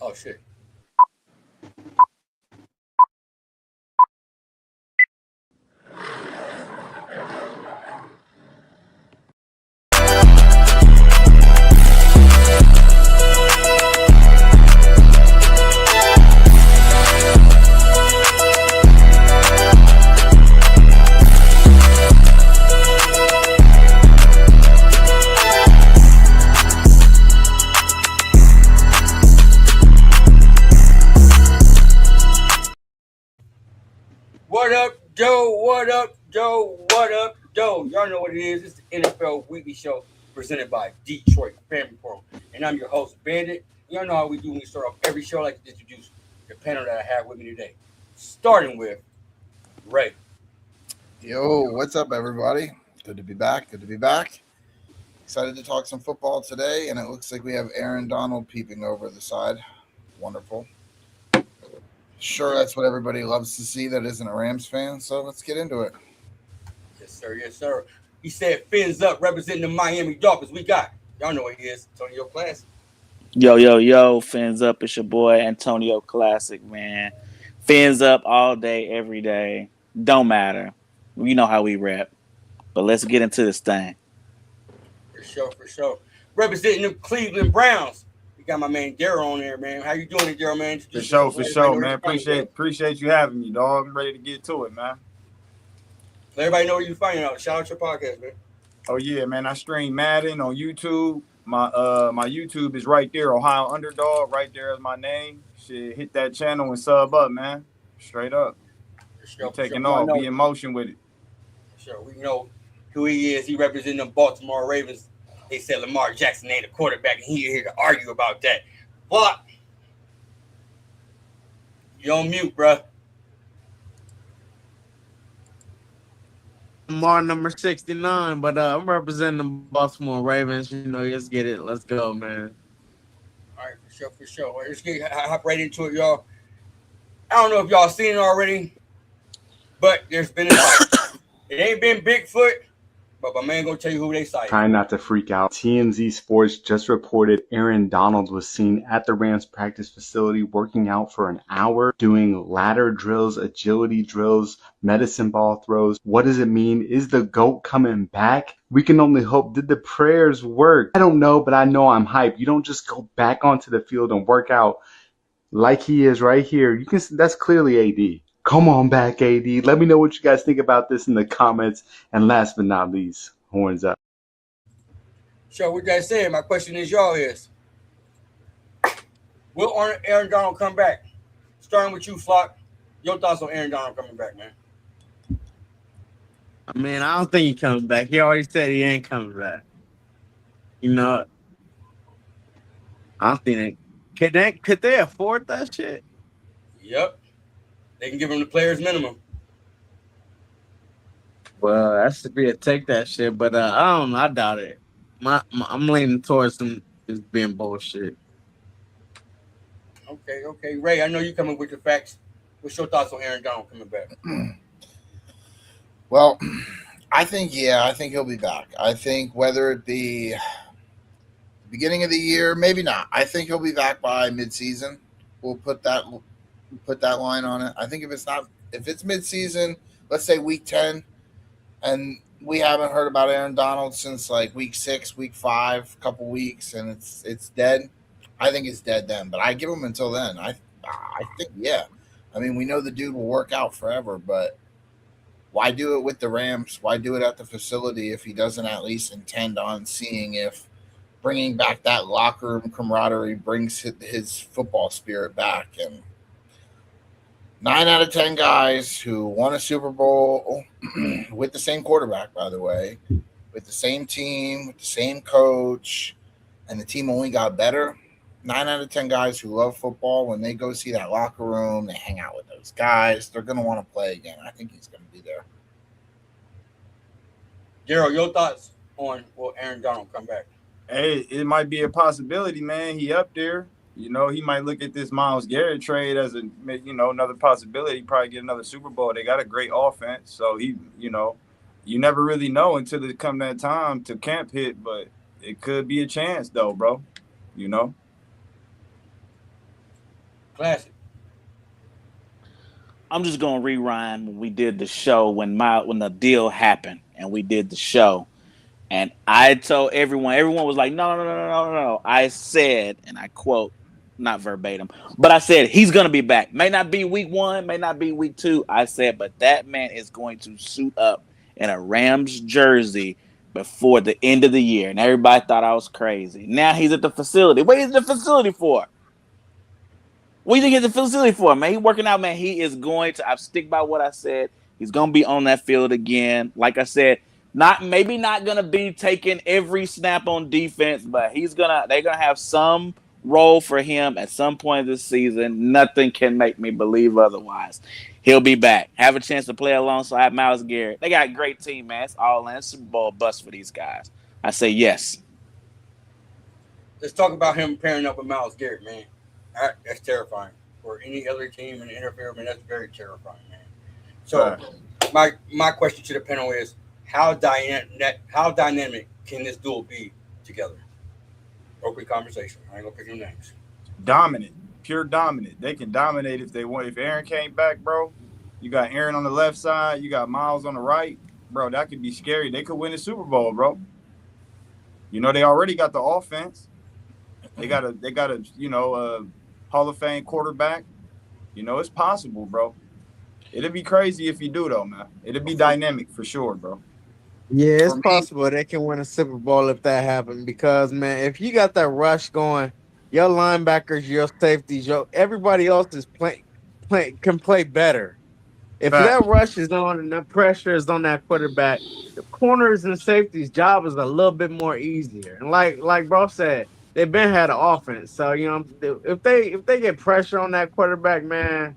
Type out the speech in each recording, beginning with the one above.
Oh shit. What up, Joe? What up, Joe? What up, Joe? Y'all know what it is. It's the NFL Weekly Show presented by Detroit Family Pro. And I'm your host, Bandit. Y'all know how we do when we start off every show. I like to introduce the panel that I have with me today. Starting with Ray. Yo, what's up, everybody? Good to be back. Good to be back. Excited to talk some football today, and it looks like we have Aaron Donald peeping over the side. Wonderful. Sure, that's what everybody loves to see that isn't a Rams fan, so let's get into it. Yes, sir. Yes, sir. He said, fins up, representing the Miami Dolphins. We got, y'all know what he is, Antonio Classic. Yo, fins up. It's your boy Antonio Classic, man. Fins up all day, every day. Don't matter. You know how we rap. But let's get into this thing. For sure, for sure. Representing the Cleveland Browns. We got my man Daryl on there, man. How you doing, Daryl, man? For sure, man. Appreciate you having me, dog. I'm ready to get to it, man. Let everybody know where you finding out. Shout out your podcast, man. Oh yeah, man. I stream Madden on YouTube. My YouTube is right there, Ohio Underdog. Right there is my name. Shit, hit that channel and sub up, man. Straight up. Sure, taking off. Be in motion with it. Sure, we know who he is. He representing the Baltimore Ravens. They said Lamar Jackson ain't a quarterback, and he here to argue about that. But you on mute, bruh. Lamar number 69, but I'm representing the Baltimore Ravens. You know, let's get it. Let's go, man. All right, for sure. All right, let's hop right into it, y'all. I don't know if y'all seen it already, but there's been a fight. It ain't been Bigfoot, but my man gonna tell you who they cited. Trying not to freak out. TMZ Sports just reported Aaron Donald was seen at the Rams practice facility working out for an hour, doing ladder drills, agility drills, medicine ball throws. What does it mean? Is the GOAT coming back? We can only hope. Did the prayers work? I don't know, but I know I'm hyped. You don't just go back onto the field and work out like he is right here. You can. That's clearly AD. Come on back, AD. Let me know what you guys think about this in the comments. And last but not least, horns up. Sure, what you guys saying? My question is, y'all is, will Aaron Donald come back? Starting with you, Flock. Your thoughts on Aaron Donald coming back, man? I mean, I don't think he comes back. He already said he ain't coming back. You know, I don't think could they afford that shit? Yep. They can give him the players minimum. Well, that should be a take that shit, but I don't know. I doubt it. I'm leaning towards them just being bullshit. Okay. Ray, I know you coming with your facts. What's your thoughts on Aaron Donald coming back? Well, I think he'll be back. I think whether it be the beginning of the year, maybe not. I think he'll be back by midseason. We'll put that line on it. I think if it's midseason, let's say week 10, and we haven't heard about Aaron Donald since like week 6, week 5, a couple weeks, and it's dead. I think it's dead then, but I give him until then. I think, yeah. I mean, we know the dude will work out forever, but why do it with the Rams? Why do it at the facility if he doesn't at least intend on seeing if bringing back that locker room camaraderie brings his football spirit back? And 9 out of 10 guys who won a Super Bowl with the same quarterback, by the way, with the same team, with the same coach, and the team only got better. 9 out of 10 guys who love football, when they go see that locker room, they hang out with those guys, they're going to want to play again. I think he's going to be there. Daryl, your thoughts on will Aaron Donald come back? Hey, it might be a possibility, man. He up there. You know, he might look at this Myles Garrett trade as another possibility. Probably get another Super Bowl. They got a great offense, so you never really know until it come that time to camp hit. But it could be a chance, though, bro. You know. Classic. I'm just gonna rewind when we did the show when the deal happened and we did the show. And I told everyone was like, no, no, no, no, no, no, no. I said, and I quote, not verbatim, but I said, he's going to be back. May not be week 1, may not be week 2. I said, but that man is going to suit up in a Rams jersey before the end of the year. And everybody thought I was crazy. Now he's at the facility. What is the facility for? What do you think he's at the facility for, man? He working out, man. He is going to, I stick by what I said. He's going to be on that field again. Like I said, maybe not gonna be taking every snap on defense, but they're gonna have some role for him at some point of this season. Nothing can make me believe otherwise. He'll be back. Have a chance to play alongside Myles Garrett. They got a great team, man. It's all in. It's Super Bowl bust for these guys. I say yes. Let's talk about him pairing up with Myles Garrett, man. That's terrifying for any other team in the NFL, man. That's very terrifying, man. So, my question to the panel is, how dynamic can this duel be together? Open conversation. I ain't gonna pick no names. Dominant, pure dominant. They can dominate if they want. If Aaron came back, bro, you got Aaron on the left side, you got Myles on the right, bro. That could be scary. They could win the Super Bowl, bro. You know, they already got the offense. They got a Hall of Fame quarterback. You know, it's possible, bro. It'd be crazy if you do, though, man. It'd be dynamic for sure, bro. Yeah, it's For me, possible they can win a Super Bowl if that happened. Because man, if you got that rush going, your linebackers, your safeties, everybody else can play better. If Fact. that rush is on and the pressure is on that quarterback, the corners and safeties' job is a little bit more easier. And like bro said, they've been had an offense, so you know if they get pressure on that quarterback, man,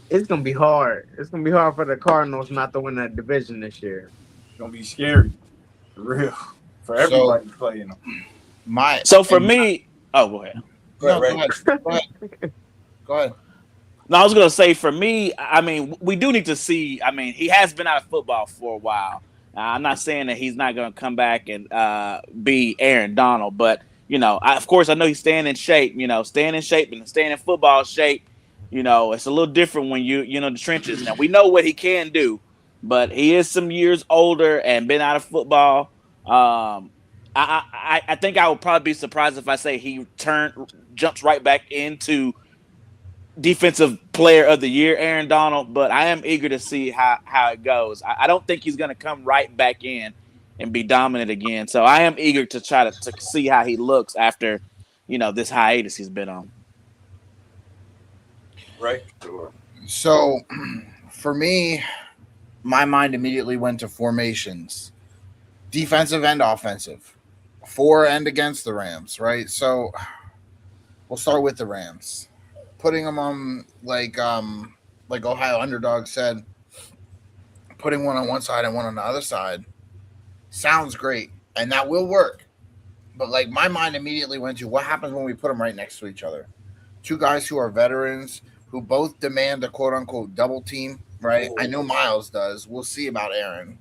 it's gonna be hard. It's gonna be hard for the Cardinals not to win that division this year. It's gonna be scary, for real, for so everybody playing them. my So for and me, go ahead. Go no, ahead, Ray. go ahead. Go ahead. No, I was gonna say for me, I mean, we do need to see. I mean, he has been out of football for a while. I'm not saying that he's not gonna come back and be Aaron Donald, but you know, of course, I know he's staying in shape. You know, staying in shape and staying in football shape. You know, it's a little different when you know the trenches. Now we know what he can do, but he is some years older and been out of football. I think I would probably be surprised if I say he jumps right back into defensive player of the year, Aaron Donald, but I am eager to see how it goes. I don't think he's going to come right back in and be dominant again. So I am eager to try to see how he looks after, you know, this hiatus he's been on. Right? So, for me, my mind immediately went to formations, defensive and offensive, for and against the Rams. Right. So, we'll start with the Rams, putting them on like Ohio Underdog said, putting one on one side and one on the other side sounds great, and that will work. But like my mind immediately went to what happens when we put them right next to each other. Two guys who are veterans who both demand a quote unquote double team, right? I know Myles does. We'll see about Aaron.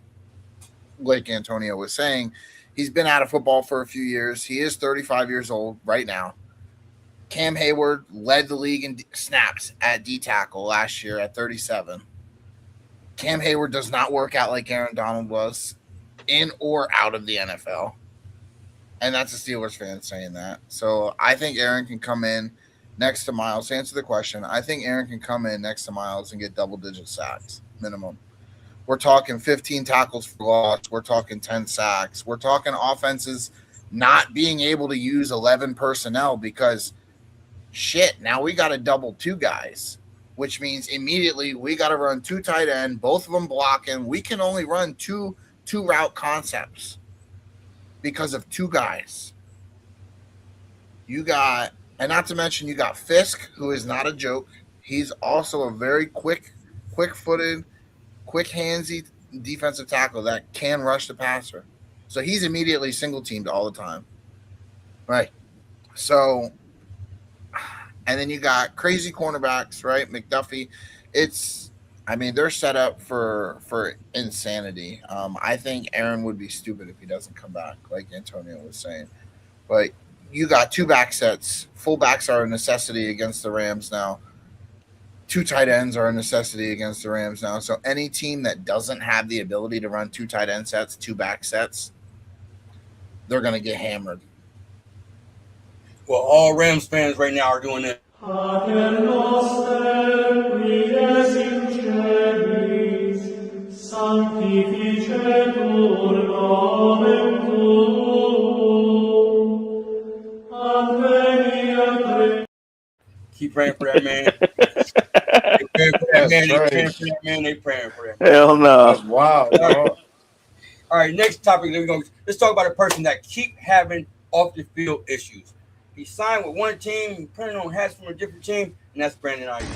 Like Antonio was saying, he's been out of football for a few years. He is 35 years old right now. Cam Hayward led the league in snaps at D tackle last year at 37. Cam Hayward does not work out like Aaron Donald was in or out of the NFL. And that's a Steelers fan saying that. So I think Aaron can come in next to Myles. To answer the question, I think Aaron can come in next to Myles and get double-digit sacks minimum. We're talking 15 tackles for loss. We're talking 10 sacks. We're talking offenses not being able to use 11 personnel because, shit, now we got to double two guys, which means immediately we got to run two tight end, both of them blocking. We can only run two route concepts because of two guys. You got, and not to mention, you got Fisk, who is not a joke. He's also a very quick-footed, quick-handsy defensive tackle that can rush the passer. So he's immediately single-teamed all the time. Right. So, and then you got crazy cornerbacks, right? McDuffie. They're set up for insanity. I think Aaron would be stupid if he doesn't come back, like Antonio was saying. But you got two back sets. Full backs are a necessity against the Rams now. Two tight ends are a necessity against the Rams now. So any team that doesn't have the ability to run two tight end sets, two back sets, they're going to get hammered. Well, all Rams fans right now are doing that. Keep praying for that man. They praying for that man. They praying for that man. They praying for that man. Hell no. That's wild, bro. All right, next topic. Let's talk about a person that keep having off the field issues. He signed with one team, planning on hats from a different team, and that's Brandon Ayuk.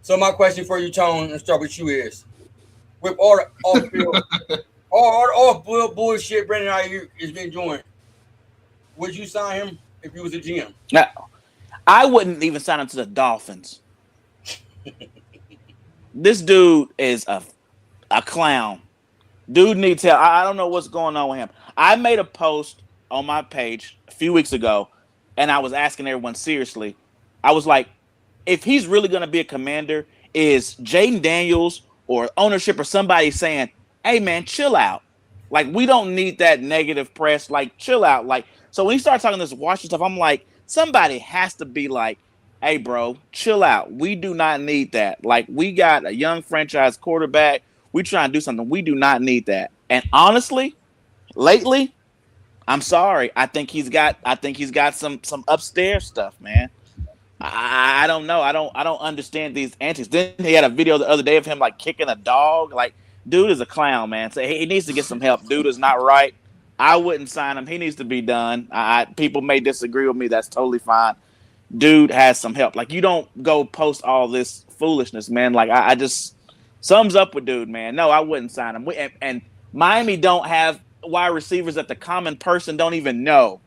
So my question for you, Tone, and start with you is, with all the off field, all the off bullshit Brandon Ayuk has been doing, would you sign him if you was a GM? No, I wouldn't even sign him to the Dolphins. This dude is a clown. Dude needs help. I don't know what's going on with him. I made a post on my page a few weeks ago, and I was asking everyone seriously. I was like, if he's really going to be a commander, is Jaden Daniels or ownership or somebody saying, hey, man, chill out. Like, we don't need that negative press. Like, chill out. Like, so when he started talking this Washington stuff, I'm like, somebody has to be like, hey, bro, chill out. We do not need that. Like, we got a young franchise quarterback. We trying to do something. We do not need that. And honestly, lately, I'm sorry. I think he's got some upstairs stuff, man. I don't know. I don't understand these antics. Then he had a video the other day of him like kicking a dog. Like, dude is a clown, man. So he needs to get some help. Dude is not right. I wouldn't sign him. He needs to be done. People may disagree with me. That's totally fine. Dude has some help. Like, you don't go post all this foolishness, man. Like, I just sums up with dude, man. No, I wouldn't sign him. And Miami don't have wide receivers that the common person don't even know.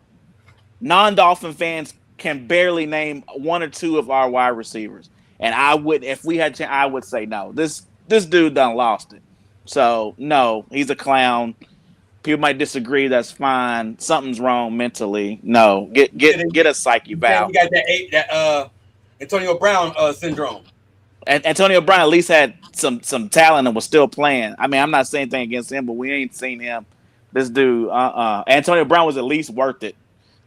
Non-Dolphin fans can barely name one or two of our wide receivers. And I would, if we had, I would say no. This dude done lost it. So no, he's a clown. People might disagree. That's fine. Something's wrong mentally. No, get a psyche valve. You got that Antonio Brown syndrome. And Antonio Brown at least had some talent and was still playing. I mean, I'm not saying anything against him, but we ain't seen him. This dude, Antonio Brown was at least worth it.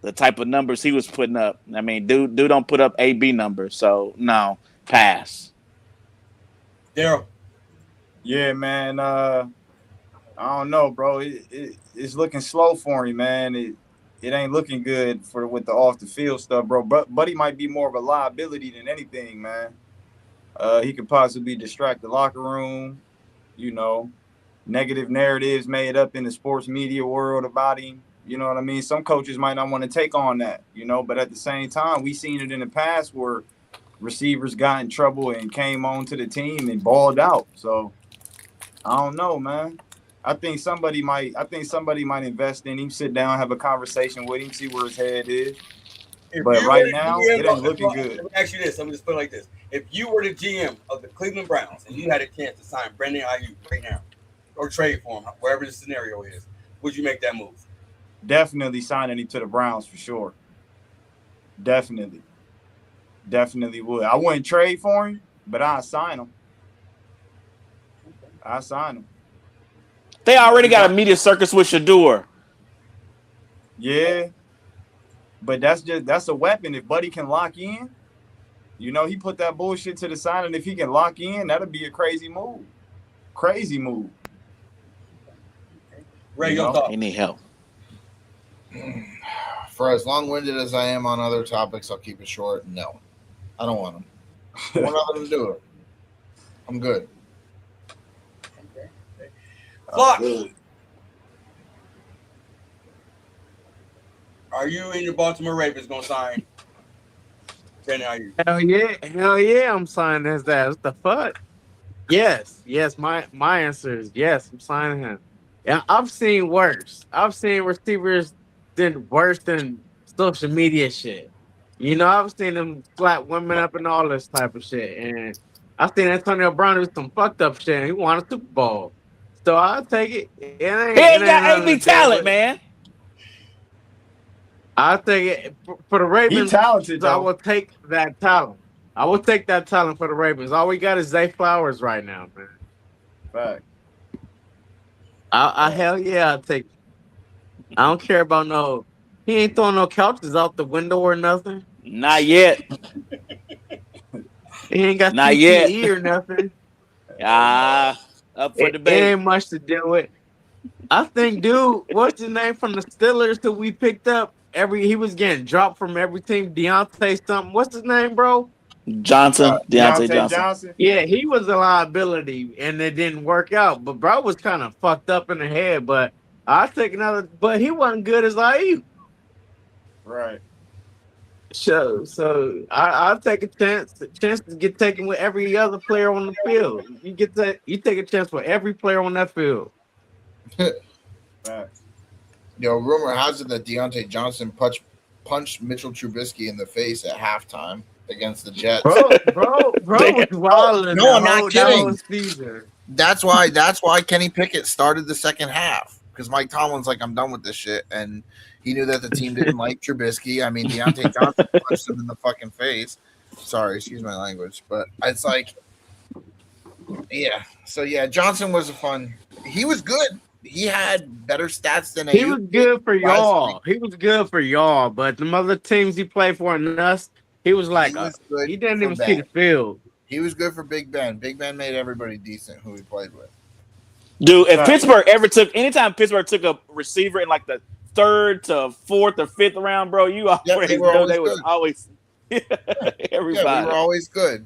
The type of numbers he was putting up. I mean, dude don't put up AB numbers. So no, pass. Daryl. Yeah, man. I don't know, bro. It's looking slow for him, man. It ain't looking good with the off the field stuff, bro. But Buddy might be more of a liability than anything, man. He could possibly distract the locker room. You know, negative narratives made up in the sports media world about him. You know what I mean? Some coaches might not want to take on that, you know, but at the same time, we've seen it in the past where receivers got in trouble and came on to the team and balled out. So I don't know, man. I think somebody might invest in him, sit down, have a conversation with him, see where his head is. But right now, it ain't looking good. Let me ask you this. I'm just put it like this. If you were the GM of the Cleveland Browns and you had a chance to sign Brandon Ayuk right now or trade for him, wherever the scenario is, would you make that move? Definitely signing him to the Browns for sure. Definitely would. I wouldn't trade for him, but I'd sign him. They already got a media circus with Shador. Yeah, but that's a weapon. If Buddy can lock in, you know, he put that bullshit to the side, and if he can lock in, that'll be a crazy move. Ray, your thoughts? He need help. For as long-winded as I am on other topics, I'll keep it short. No, I don't want him. I want nothing to do with it. I'm good. Flock, are you in the Baltimore Ravens going to sign Brandon Ayuk? Hell yeah, I'm signing his ass. What the fuck? Yes. My answer is yes. I'm signing him. Yeah, I've seen worse. I've seen receivers worse than social media shit. You know, I've seen them slap women up and all this type of shit, and I've seen Antonio Brown do some fucked up shit. And he won a Super Bowl, so I'll take it. He It ain't ain't got nothing to AB do talent, with. man. I'll take it for the He Ravens. talented I though. will take that talent. I will take that talent for the Ravens. All we got is Zay Flowers right now, man. Fact. I hell yeah, I'll take. I don't care about no. He ain't throwing no couches out the window or nothing. Not yet. He ain't got Not yet. CTE or nothing. Up for It debate. ain't much to do with. I think, dude, what's his name from the Steelers that we picked up? He was getting dropped from every team. Deontay something. What's his name, bro? Johnson, Deontay Deontay Johnson. Johnson. Yeah, he was a liability, and it didn't work out. But bro was kind of fucked up in the head. But I take another. But he wasn't good as IU. Right. So I'll take a chance. The chance to get taken with every other player on the field. You take a chance with every player on that field. Fact. Rumor has it that Deontay Johnson punched Mitchell Trubisky in the face at halftime against the Jets. Bro was wild. No, I'm not that whole kidding. season. That's why Kenny Pickett started the second half, because Mike Tomlin's like, I'm done with this shit, and he knew that the team didn't like Trubisky. I mean, Deontay Johnson punched him in the fucking face. Sorry, excuse my language, but it's like, yeah. So yeah, Johnson was he was good. He had better stats than He was good for y'all. He was good for y'all, but the other teams he played for and us, he was like, he didn't even see the field. He was good for Big Ben. Big Ben made everybody decent who he played with. Dude, if Pittsburgh anytime Pittsburgh took a receiver in like the 3rd to 4th or 5th round, bro, you already know they was always everybody. Yeah, we were always good.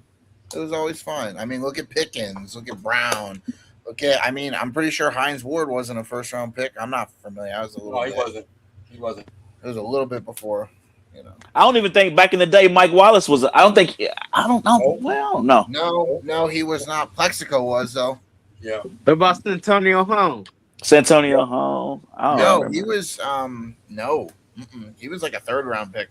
It was always fun. I mean, look at Pickens, look at Brown. Okay, I mean, I'm pretty sure Hines Ward wasn't a first-round pick. I'm not familiar. I was a little. No, he wasn't. It was a little bit before, I don't even think back in the day Mike Wallace was. I don't know. Well, no. No, he was not. Plexico was though. Yeah. What about Santonio Holmes? Santonio Holmes. No, he was. No, he was like a 3rd-round pick,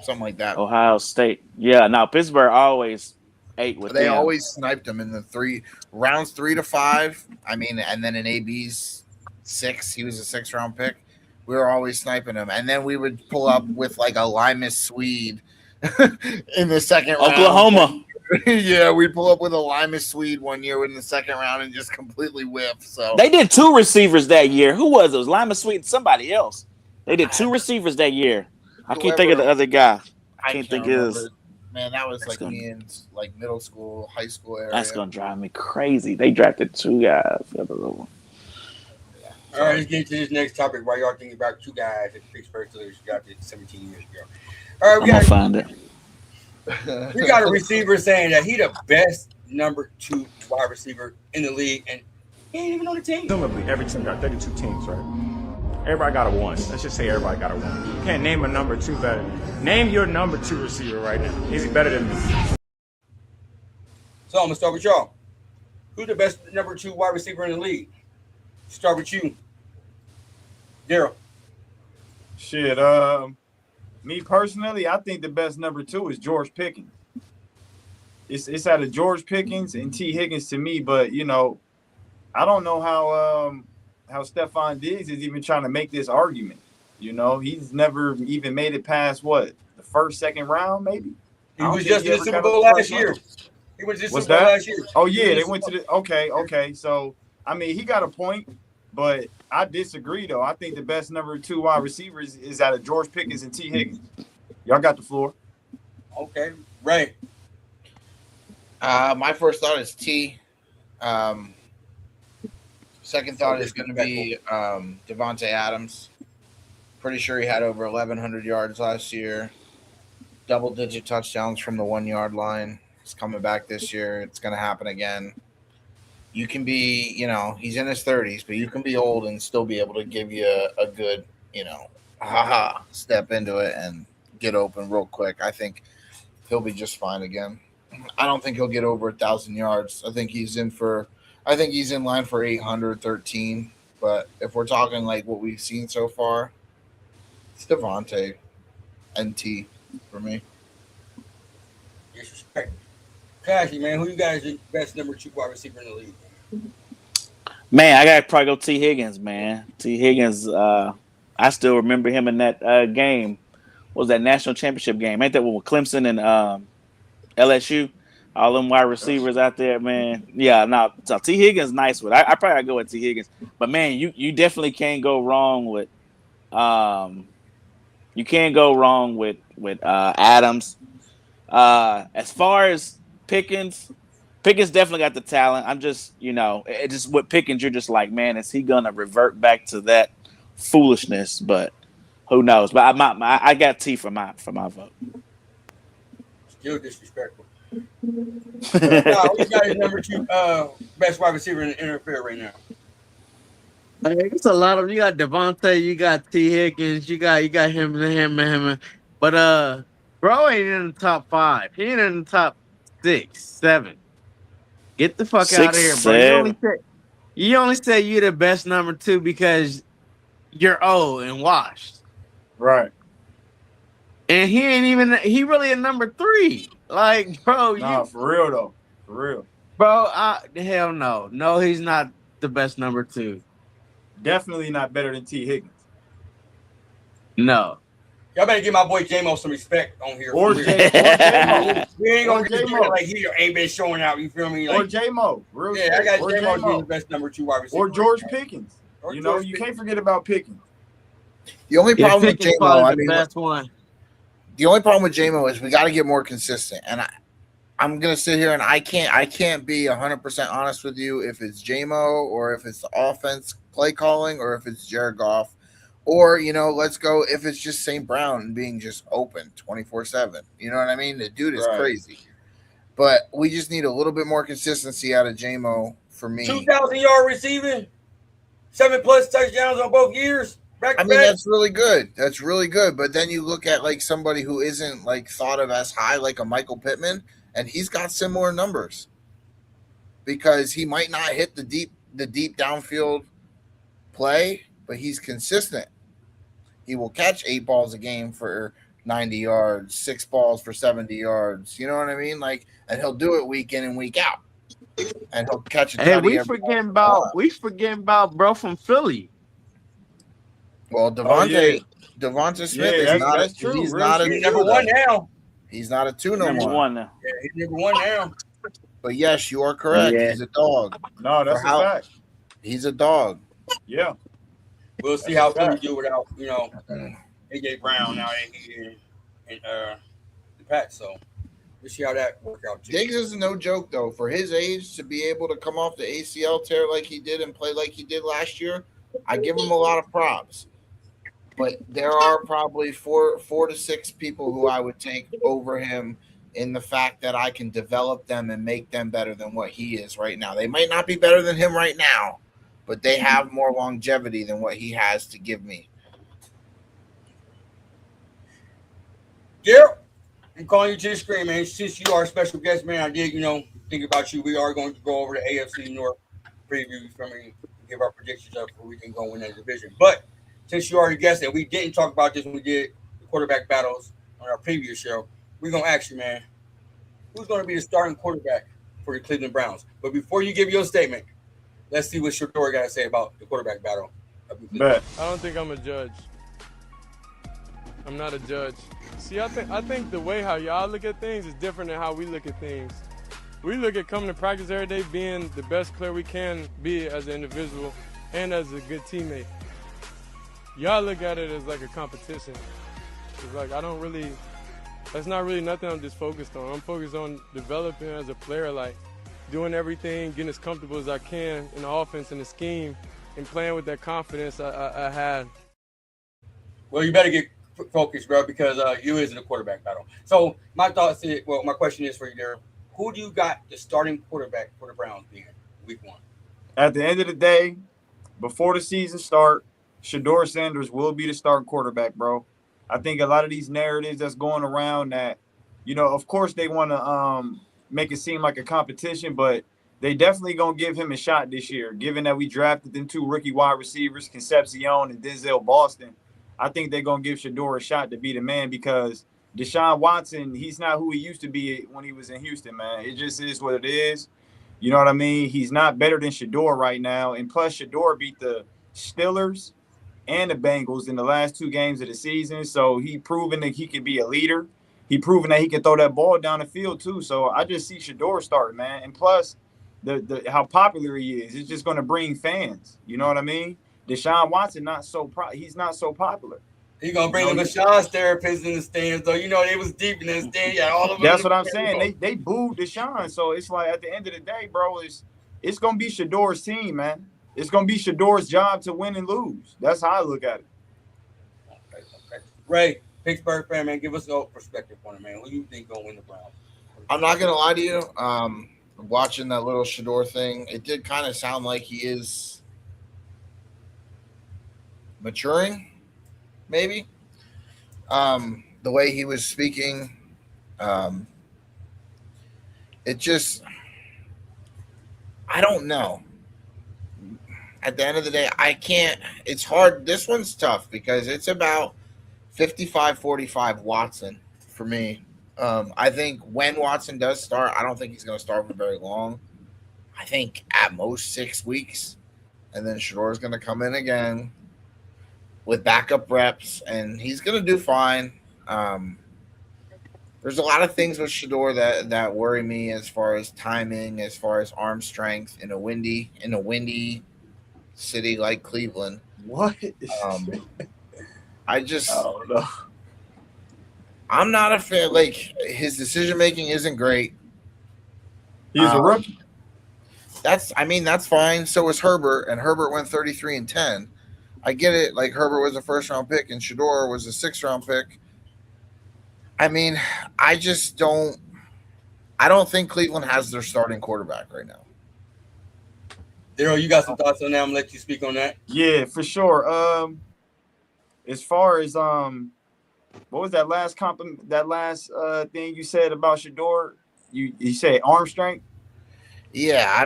something like that. Ohio State. Yeah. Now Pittsburgh always ate with. They always sniped him in the rounds 3 to 5. I mean, and then in AB's 6, he was a 6th-round pick. We were always sniping him, and then we would pull up with like a Limas Swede in the 2nd round. Oklahoma. Yeah, we'd pull up with a Limas Swede one year in the 2nd round and just completely whiff. So they did 2 receivers that year. Who was it? It was Lima Sweet and somebody else. They did 2 receivers that year. I can't think of the other guy. I can't think of his. Man, that was like me in like middle school, high school area. That's gonna drive me crazy. They drafted 2 guys. All right, let's get to this next topic. While y'all thinking about 2 guys that the Pittsburgh Steelers drafted 17 years ago. All right, I'm gonna find it. We got a receiver saying that he the best number 2 wide receiver in the league, and he ain't even on the team. Presumably, every team got 32 teams, right? Everybody got a 1. Let's just say everybody got a 1. You can't name a number 2 better. Name your number 2 receiver right now. Is he better than me? So I'm gonna start with y'all. Who's the best number 2 wide receiver in the league? Start with you, Daryl. Shit. Me personally, I think the best number 2 is George Pickens. It's out of George Pickens and T. Higgins to me, but I don't know how Stephon Diggs is even trying to make this argument. He's never even made it past the 1st, 2nd round, maybe. He was just in the Super Bowl last year. He was just Super Bowl last year. Oh yeah, they went to the okay. So I mean, he got a point, but I disagree though. I think the best number 2 wide receivers is out of George Pickens and T. Higgins. Y'all got the floor. Okay, right. My first thought is T. Second thought is going to be Devontae Adams. Pretty sure he had over 1,100 yards last year. Double-digit touchdowns from the 1-yard line. He's coming back this year. It's going to happen again. You can be, he's in his 30s, but you can be old and still be able to give you a good, step into it and get open real quick. I think he'll be just fine again. I don't think he'll get over 1,000 yards. I think he's in line for 813. But if we're talking like what we've seen so far, It's Devontae and T for me. Disrespect. Classy, man. Who you got as your best number 2 wide receiver in the league? Man, I gotta probably go T Higgins, man. T Higgins, I still remember him in that game. What was that national championship game? Ain't that one with Clemson and LSU? All them wide receivers out there, man. Yeah, no. So T Higgins, nice with. I probably gotta go with T Higgins, but man, you definitely can't go wrong with you can't go wrong with Adams. As far as Pickens definitely got the talent. I'm just, it just with Pickens, you're just like, man, is he gonna revert back to that foolishness? But who knows? But I got T for my vote. Still disrespectful. Nah, who you got as number 2 best wide receiver in the NFL right now? It's a lot of you got Devontae, you got T Higgins, you got him. But bro ain't in the top 5. He ain't in the top 6, 7. Get the fuck out of 6, here, bro. 7. You only say you're the best number 2 because you're old and washed. Right. And he really a number 3. Like, bro, Nah, for real though. For real. bro, hell no. No, he's not the best number 2. Definitely not better than T. Higgins. No. Y'all better give my boy J-Mo some respect on here. Or J-Mo. We ain't gonna Or get J-Mo. like he ain't been showing out. You feel me? Like, Or J-Mo. Real yeah, shit. I got Or J-Mo J-Mo. being the best number 2 wide receiver. Or George Pickens. Or You know, George you Pickens. can't forget about Pickens. The only problem with Pickens J-Mo, probably I the mean, best one. the only problem with J-Mo is we got to get more consistent. And I'm gonna sit here and I can't be 100% honest with you if it's J-Mo or if it's the offense play calling or if it's Jared Goff. Or, let's go if it's just St. Brown and being just open 24/7. You know what I mean? The dude is Right. crazy. But we just need a little bit more consistency out of J-Mo for me. 2,000-yard receiving, 7+ touchdowns on both years. Back I to mean, back. that's really good. That's really good. But then you look at like somebody who isn't like thought of as high, like a Michael Pittman, and he's got similar numbers because he might not hit the deep downfield play, but he's consistent. He will catch 8 balls a game for 90 yards, 6 balls for 70 yards. You know what I mean? Like, and he'll do it week in and week out. And he'll catch a Hey, tutty we every forgetting time. about bro from Philly. Well, Devonta Smith is not. That's true. He's Real not a shit. He's 2 number 1 though. now. He's not a 2 no Number more. 1 now. Yeah, he's number 1 now. But yes, you are correct. Yeah. He's a dog. No, that's For a how- fact. He's a dog. Yeah. We'll see That's how a fact. Philly do without, AJ Brown now and the Pats. So we'll see how that works out too. Diggs is no joke though. For his age to be able to come off the ACL tear like he did and play like he did last year, I give him a lot of props. But there are probably four to six people who I would take over him in the fact that I can develop them and make them better than what he is right now. They might not be better than him right now, but they have more longevity than what he has to give me. Gerald, I'm calling you to the screen, man. Since you are a special guest, man, I did, think about you. We are going to go over the AFC North preview for me, give our predictions of who we can go win that division. But since you already guessed it, we didn't talk about this when we did the quarterback battles on our previous show. We're going to ask you, man, who's going to be the starting quarterback for the Cleveland Browns? But before you give your statement, let's see what Shador got to say about the quarterback battle. Bet. I don't think I'm a judge. I'm not a judge. See, I think the way how y'all look at things is different than how we look at things. We look at coming to practice every day being the best player we can be as an individual and as a good teammate. Y'all look at it as like a competition. It's like that's not really nothing I'm just focused on. I'm focused on developing as a player, like doing everything, getting as comfortable as I can in the offense and the scheme and playing with that confidence I had. Well, you better get focused, bro, because you is in the quarterback battle. So my question is for you, Darryl. Who do you got the starting quarterback for the Browns being week 1? At the end of the day, before the season start, Shador Sanders will be the starting quarterback, bro. I think a lot of these narratives that's going around that, of course they want to make it seem like a competition, but they definitely going to give him a shot this year, given that we drafted them 2 rookie wide receivers, Concepcion and Denzel Boston. I think they're gonna give Shador a shot to be the man because Deshaun Watson, he's not who he used to be when he was in Houston, man. It just is what it is. You know what I mean? He's not better than Shador right now. And plus, Shador beat the Steelers and the Bengals in the last 2 games of the season. So he proven that he can be a leader. He proven that he can throw that ball down the field too. So I just see Shador starting, man. And plus, the how popular he is, it's just going to bring fans. You know what I mean? Deshaun Watson he's not so popular. He gonna bring the Deshaun's therapists in the stands, though. You know they was deep in the stand. Yeah, all of them. That's what I'm saying. They booed Deshaun, so it's like at the end of the day, bro, it's gonna be Shador's team, man. It's gonna be Shador's job to win and lose. That's how I look at it. Okay. Ray, Pittsburgh fan, man, give us your perspective on it, man. Who you think gonna win the Browns? I'm not gonna lie to you. Watching that little Shador thing, it did kind of sound like he is maturing, maybe. The way he was speaking, it just, I don't know. At the end of the day, I can't. It's hard. This one's tough because it's about 55-45 Watson for me. I think when Watson does start, I don't think he's going to start for very long. I think at most 6 weeks. And then Shador's going to come in again with backup reps, and he's going to do fine. There's a lot of things with Shador that worry me as far as timing, as far as arm strength in a windy city like Cleveland. What? I just, oh no. I'm not a fan. Like, his decision making isn't great. He's a rookie. That's fine. So is Herbert, and Herbert went 33-10. I get it. Like, Herbert was a first-round pick, and Shador was a sixth-round pick. I mean, I don't think Cleveland has their starting quarterback right now. Daryl, you got some thoughts on that? I'm gonna let you speak on that. Yeah, for sure. As far as what was that last thing you said about Shador? You said arm strength? Yeah,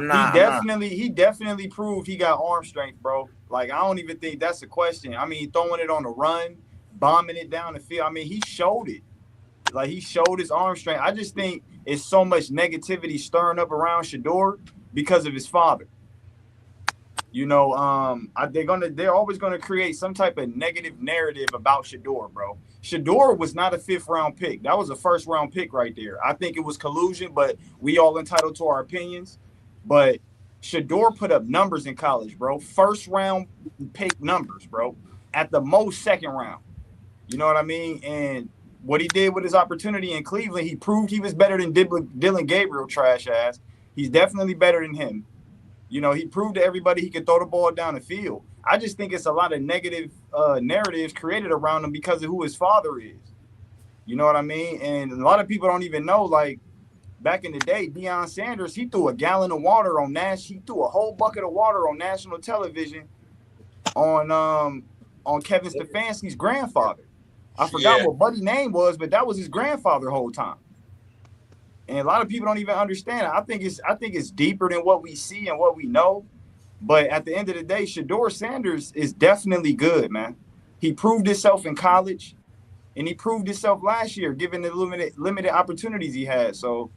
He definitely proved he got arm strength, bro. Like, I don't even think that's a question. I mean, throwing it on the run, bombing it down the field. I mean, he showed it. Like, he showed his arm strength. I just think it's so much negativity stirring up around Shador because of his father. You know, they're always gonna create some type of negative narrative about Shador, bro. Shador was not a 5th-round pick. That was a 1st-round pick right there. I think it was collusion, but we all entitled to our opinions. But Shador put up numbers in college, bro. 1st-round pick numbers, bro. At the most 2nd round. You know what I mean? And what he did with his opportunity in Cleveland, he proved he was better than Dylan Gabriel, trash ass. He's definitely better than him. You know, he proved to everybody he could throw the ball down the field. I just think it's a lot of negative narratives created around him because of who his father is. You know what I mean? And a lot of people don't even know, like, back in the day, Deion Sanders, he threw a gallon of water he threw a whole bucket of water on national television on Kevin Stefanski's grandfather. I forgot what Buddy's name was, but that was his grandfather the whole time. And a lot of people don't even understand it. I think it's deeper than what we see and what we know. But at the end of the day, Shador Sanders is definitely good, man. He proved himself in college, and he proved himself last year, given the limited opportunities he had. So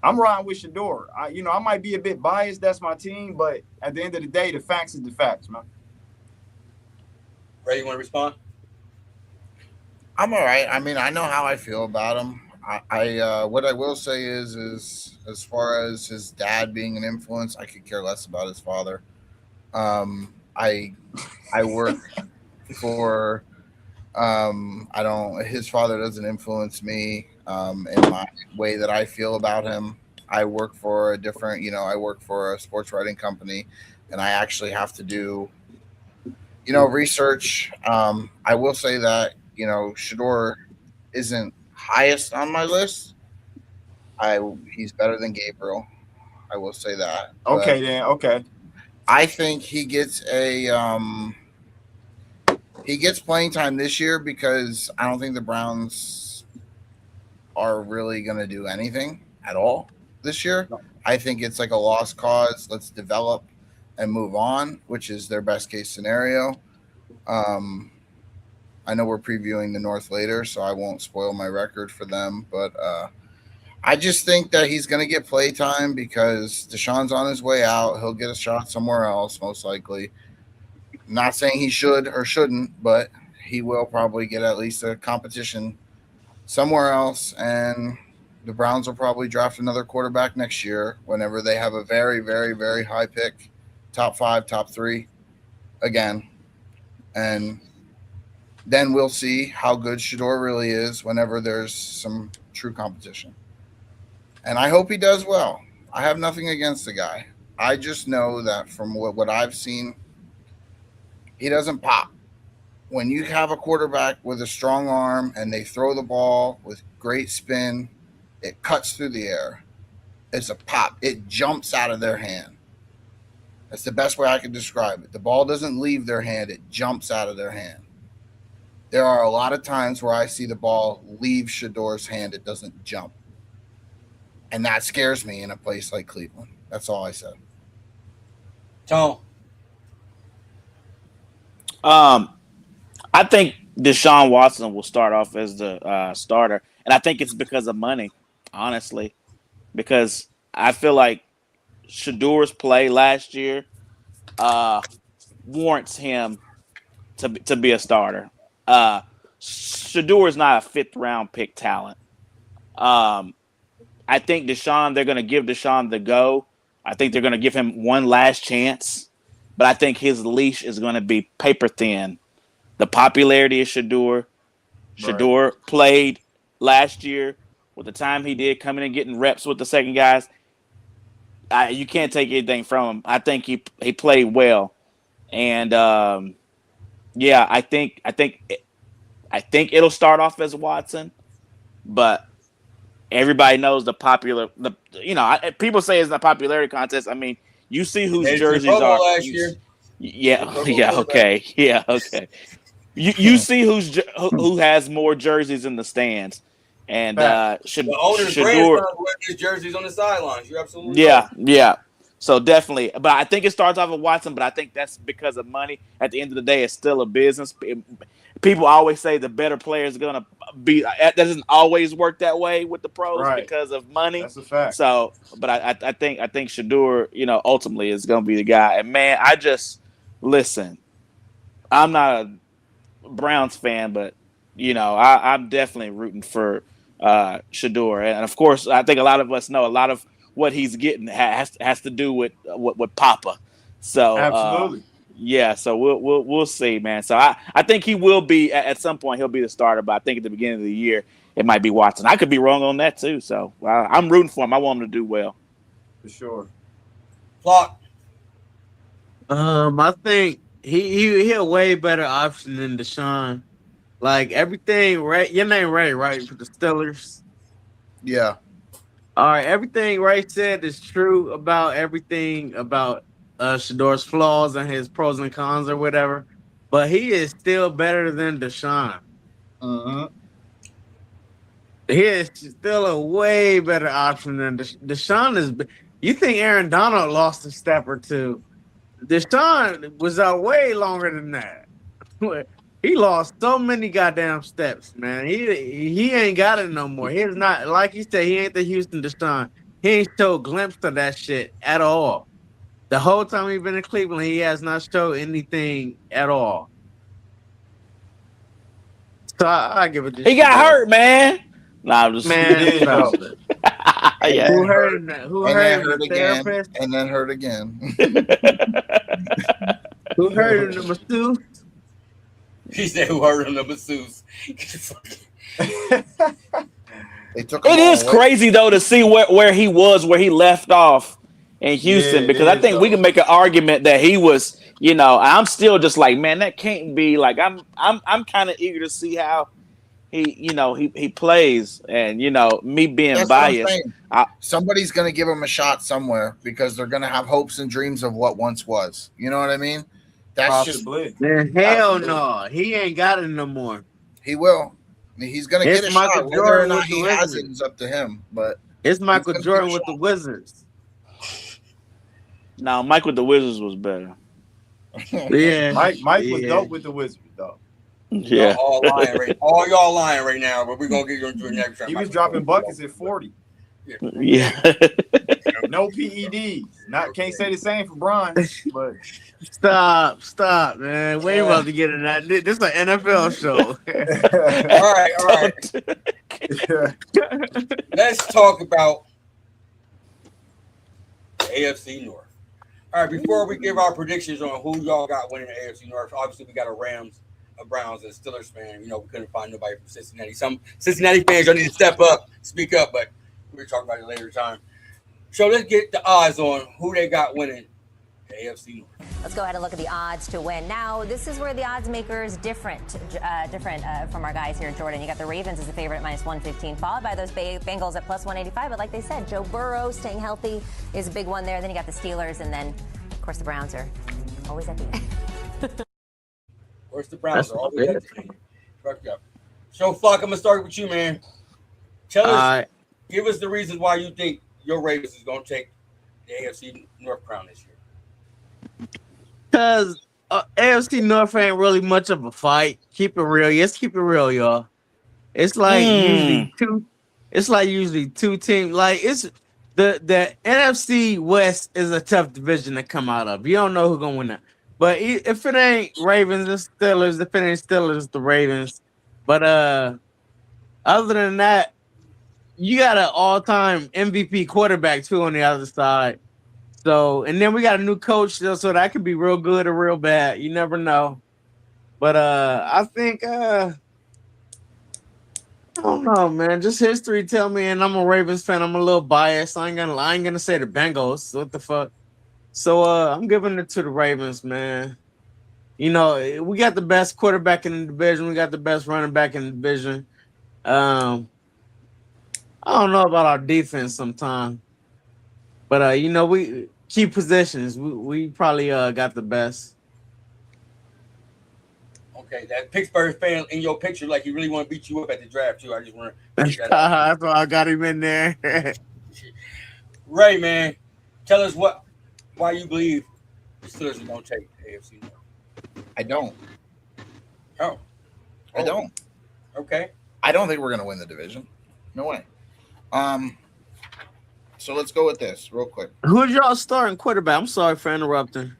I'm riding with Shador. I might be a bit biased. That's my team. But at the end of the day, the facts is the facts, man. Ray, you want to respond? I'm all right. I mean, I know how I feel about him. What I will say is as far as his dad being an influence, I could care less about his father. I work for his father doesn't influence me in my way that I feel about him. I work for I work for a sports writing company, and I actually have to do research. I will say that Shador isn't highest on my list. He's better than Gabriel. I will say that. Okay, then. Okay. I think he gets playing time this year because I don't think the Browns are really going to do anything at all this year. No. I think it's like a lost cause. Let's develop and move on, which is their best case scenario. I know we're previewing the North later, so I won't spoil my record for them. But I just think that he's going to get play time because Deshaun's on his way out. He'll get a shot somewhere else, most likely. Not saying he should or shouldn't, but he will probably get at least a competition somewhere else. And the Browns will probably draft another quarterback next year whenever they have a very, very, very high pick, top 5, top 3 again. And then we'll see how good Shador really is whenever there's some true competition. And I hope he does well. I have nothing against the guy. I just know that from what I've seen, he doesn't pop. When you have a quarterback with a strong arm and they throw the ball with great spin, it cuts through the air. It's a pop. It jumps out of their hand. That's the best way I can describe it. The ball doesn't leave their hand. It jumps out of their hand. There are a lot of times where I see the ball leave Shador's hand. It doesn't jump. And that scares me in a place like Cleveland. That's all I said. Tone. I think Deshaun Watson will start off as the starter, and I think it's because of money, honestly, because I feel like Shador's play last year warrants him to be a starter. Shador is not a 5th-round pick talent. I think Deshaun, they're going to give Deshaun the go. I think they're going to give him one last chance, but I think his leash is going to be paper thin. The popularity of Shador. Shador played last year with the time he did, coming and getting reps with the second guys. You can't take anything from him. I think he played well, and yeah, I think it'll start off as Watson, but everybody knows people say it's a popularity contest. I mean, you see whose jerseys are last year. Okay. You see who has more jerseys in the stands, and the owner's grandson wearing his jerseys on the sidelines. You're absolutely right. right. Yeah. So definitely, but I think it starts off with Watson. But I think that's because of money. At the end of the day, it's still a business. People always say the better player is gonna be. That doesn't always work that way with the pros because of money. That's a fact. So, but I think Shador, ultimately is gonna be the guy. And man, listen. I'm not a Browns fan, but I'm definitely rooting for Shador, and of course, I think a lot of us know a lot of what he's getting has to do with Papa. So absolutely, yeah. So we'll see, man. So I think he will be at some point. He'll be the starter, but I think at the beginning of the year it might be Watson. I could be wrong on that too. So I'm rooting for him. I want him to do well. For sure. Flock. I think he a way better option than Deshaun. Like everything, right? Your name Ray, right? For the Steelers. Yeah. All right. Everything Ray said is true about everything about Shador's flaws and his pros and cons or whatever. But he is still better than Deshaun. He is still a way better option than Deshaun is. You think Aaron Donald lost a step or two? Deshaun was out way longer than that. He lost so many goddamn steps, man. He ain't got it no more. He's not, like you said, he ain't the Houston Deshaun. He ain't showed a glimpse of that shit at all. The whole time he's been in Cleveland, he has not showed anything at all. So I give it to He got hurt, man. Nah, I'm just man. Yeah. Who hurt him? Who hurt him? The again, therapist? and then hurt again. Who hurt him? The masseuse? He said, "Who hurt him?" The masseuse. It is crazy though to see where he was, where he left off in Houston, because I think we can make an argument that he was. I'm still just like, man, that can't be. Like, I'm kind of eager to see how he plays, and me being That's biased, somebody's going to give him a shot somewhere because they're going to have hopes and dreams of what once was. You know what I mean? That's possibly. Man, hell no, he ain't got it no more. He will. He's going to get a shot. Whether or not he has it is up to him. But it's Michael Jordan with the Wizards. No, Mike with the Wizards was better. Yeah, Mike was dope with the Wizards though. Yeah. All lying right. All y'all lying right now, but we're gonna get you into the next round. He was dropping buckets at 40. Yeah. No PEDs. Can't say the same for Bron, but Stop, man. We ain't about to get in that. This is an NFL show. All right. Let's talk about the AFC North. All right, before we give our predictions on who y'all got winning the AFC North, obviously we got a Rams, a Browns, and a Steelers fan. You know, we couldn't find nobody from Cincinnati. Some Cincinnati fans don't need to step up, speak up, but we'll talk about it later time. So let's get the odds on who they got winning the AFC North. Let's go ahead and look at the odds to win. Now, this is where the odds makers different from our guys here, Jordan. You got the Ravens as the favorite at -115, followed by those Bengals at +185. But like they said, Joe Burrow staying healthy is a big one there. Then you got the Steelers, and then, of course, the Browns are always at the end. Of course, the Browns are always at the end. Fucked up. So, Flock, I'm going to start with you, man. Tell us, give us the reasons why you think your Ravens is going to take the AFC North crown this year. Because AFC North ain't really much of a fight. Keep it real. Yes, keep it real, y'all. It's like usually two. It's like usually two teams. Like it's the NFC West is a tough division to come out of. You don't know who's gonna win that. But if it ain't Ravens, it's Steelers. If it ain't Steelers, it's the Ravens. But other than that, you got an all-time MVP quarterback too on the other side. So, and then we got a new coach, so that could be real good or real bad. You never know. But I think I don't know, man. Just history tell me, and I'm a Ravens fan. I'm a little biased. I ain't gonna say the Bengals. What the fuck? So I'm giving it to the Ravens, man. You know, we got the best quarterback in the division. We got the best running back in the division. I don't know about our defense sometimes. But you know, we key positions. We probably got the best. Okay, that Pittsburgh fan in your picture, like he really want to beat you up at the draft too. I just want to. That's why I got him in there. Ray, man, tell us why you believe the Steelers are going to take the AFC North. I don't. Oh, I don't. Okay. I don't think we're going to win the division. No way. So let's go with this real quick. Who's y'all starting quarterback? I'm sorry for interrupting.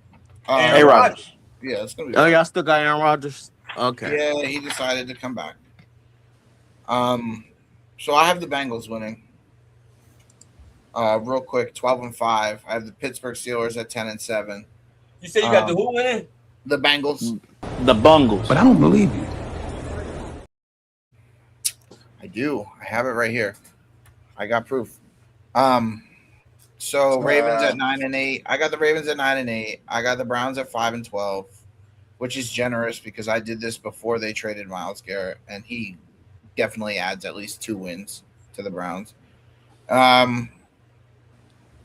Aaron Rodgers. Yeah, it's gonna be. Oh, y'all still got Aaron Rodgers? Okay. Yeah, he decided to come back. So I have the Bengals winning. Real quick, 12-5. I have the Pittsburgh Steelers at 10-7. You say you got the who winning? The Bengals. The Bungles. But I don't believe you. I do. I have it right here. I got proof. So Ravens at 9-8. I got the Ravens at 9-8. I got the Browns at 5-12, which is generous because I did this before they traded Myles Garrett, and he definitely adds at least 2 wins to the Browns.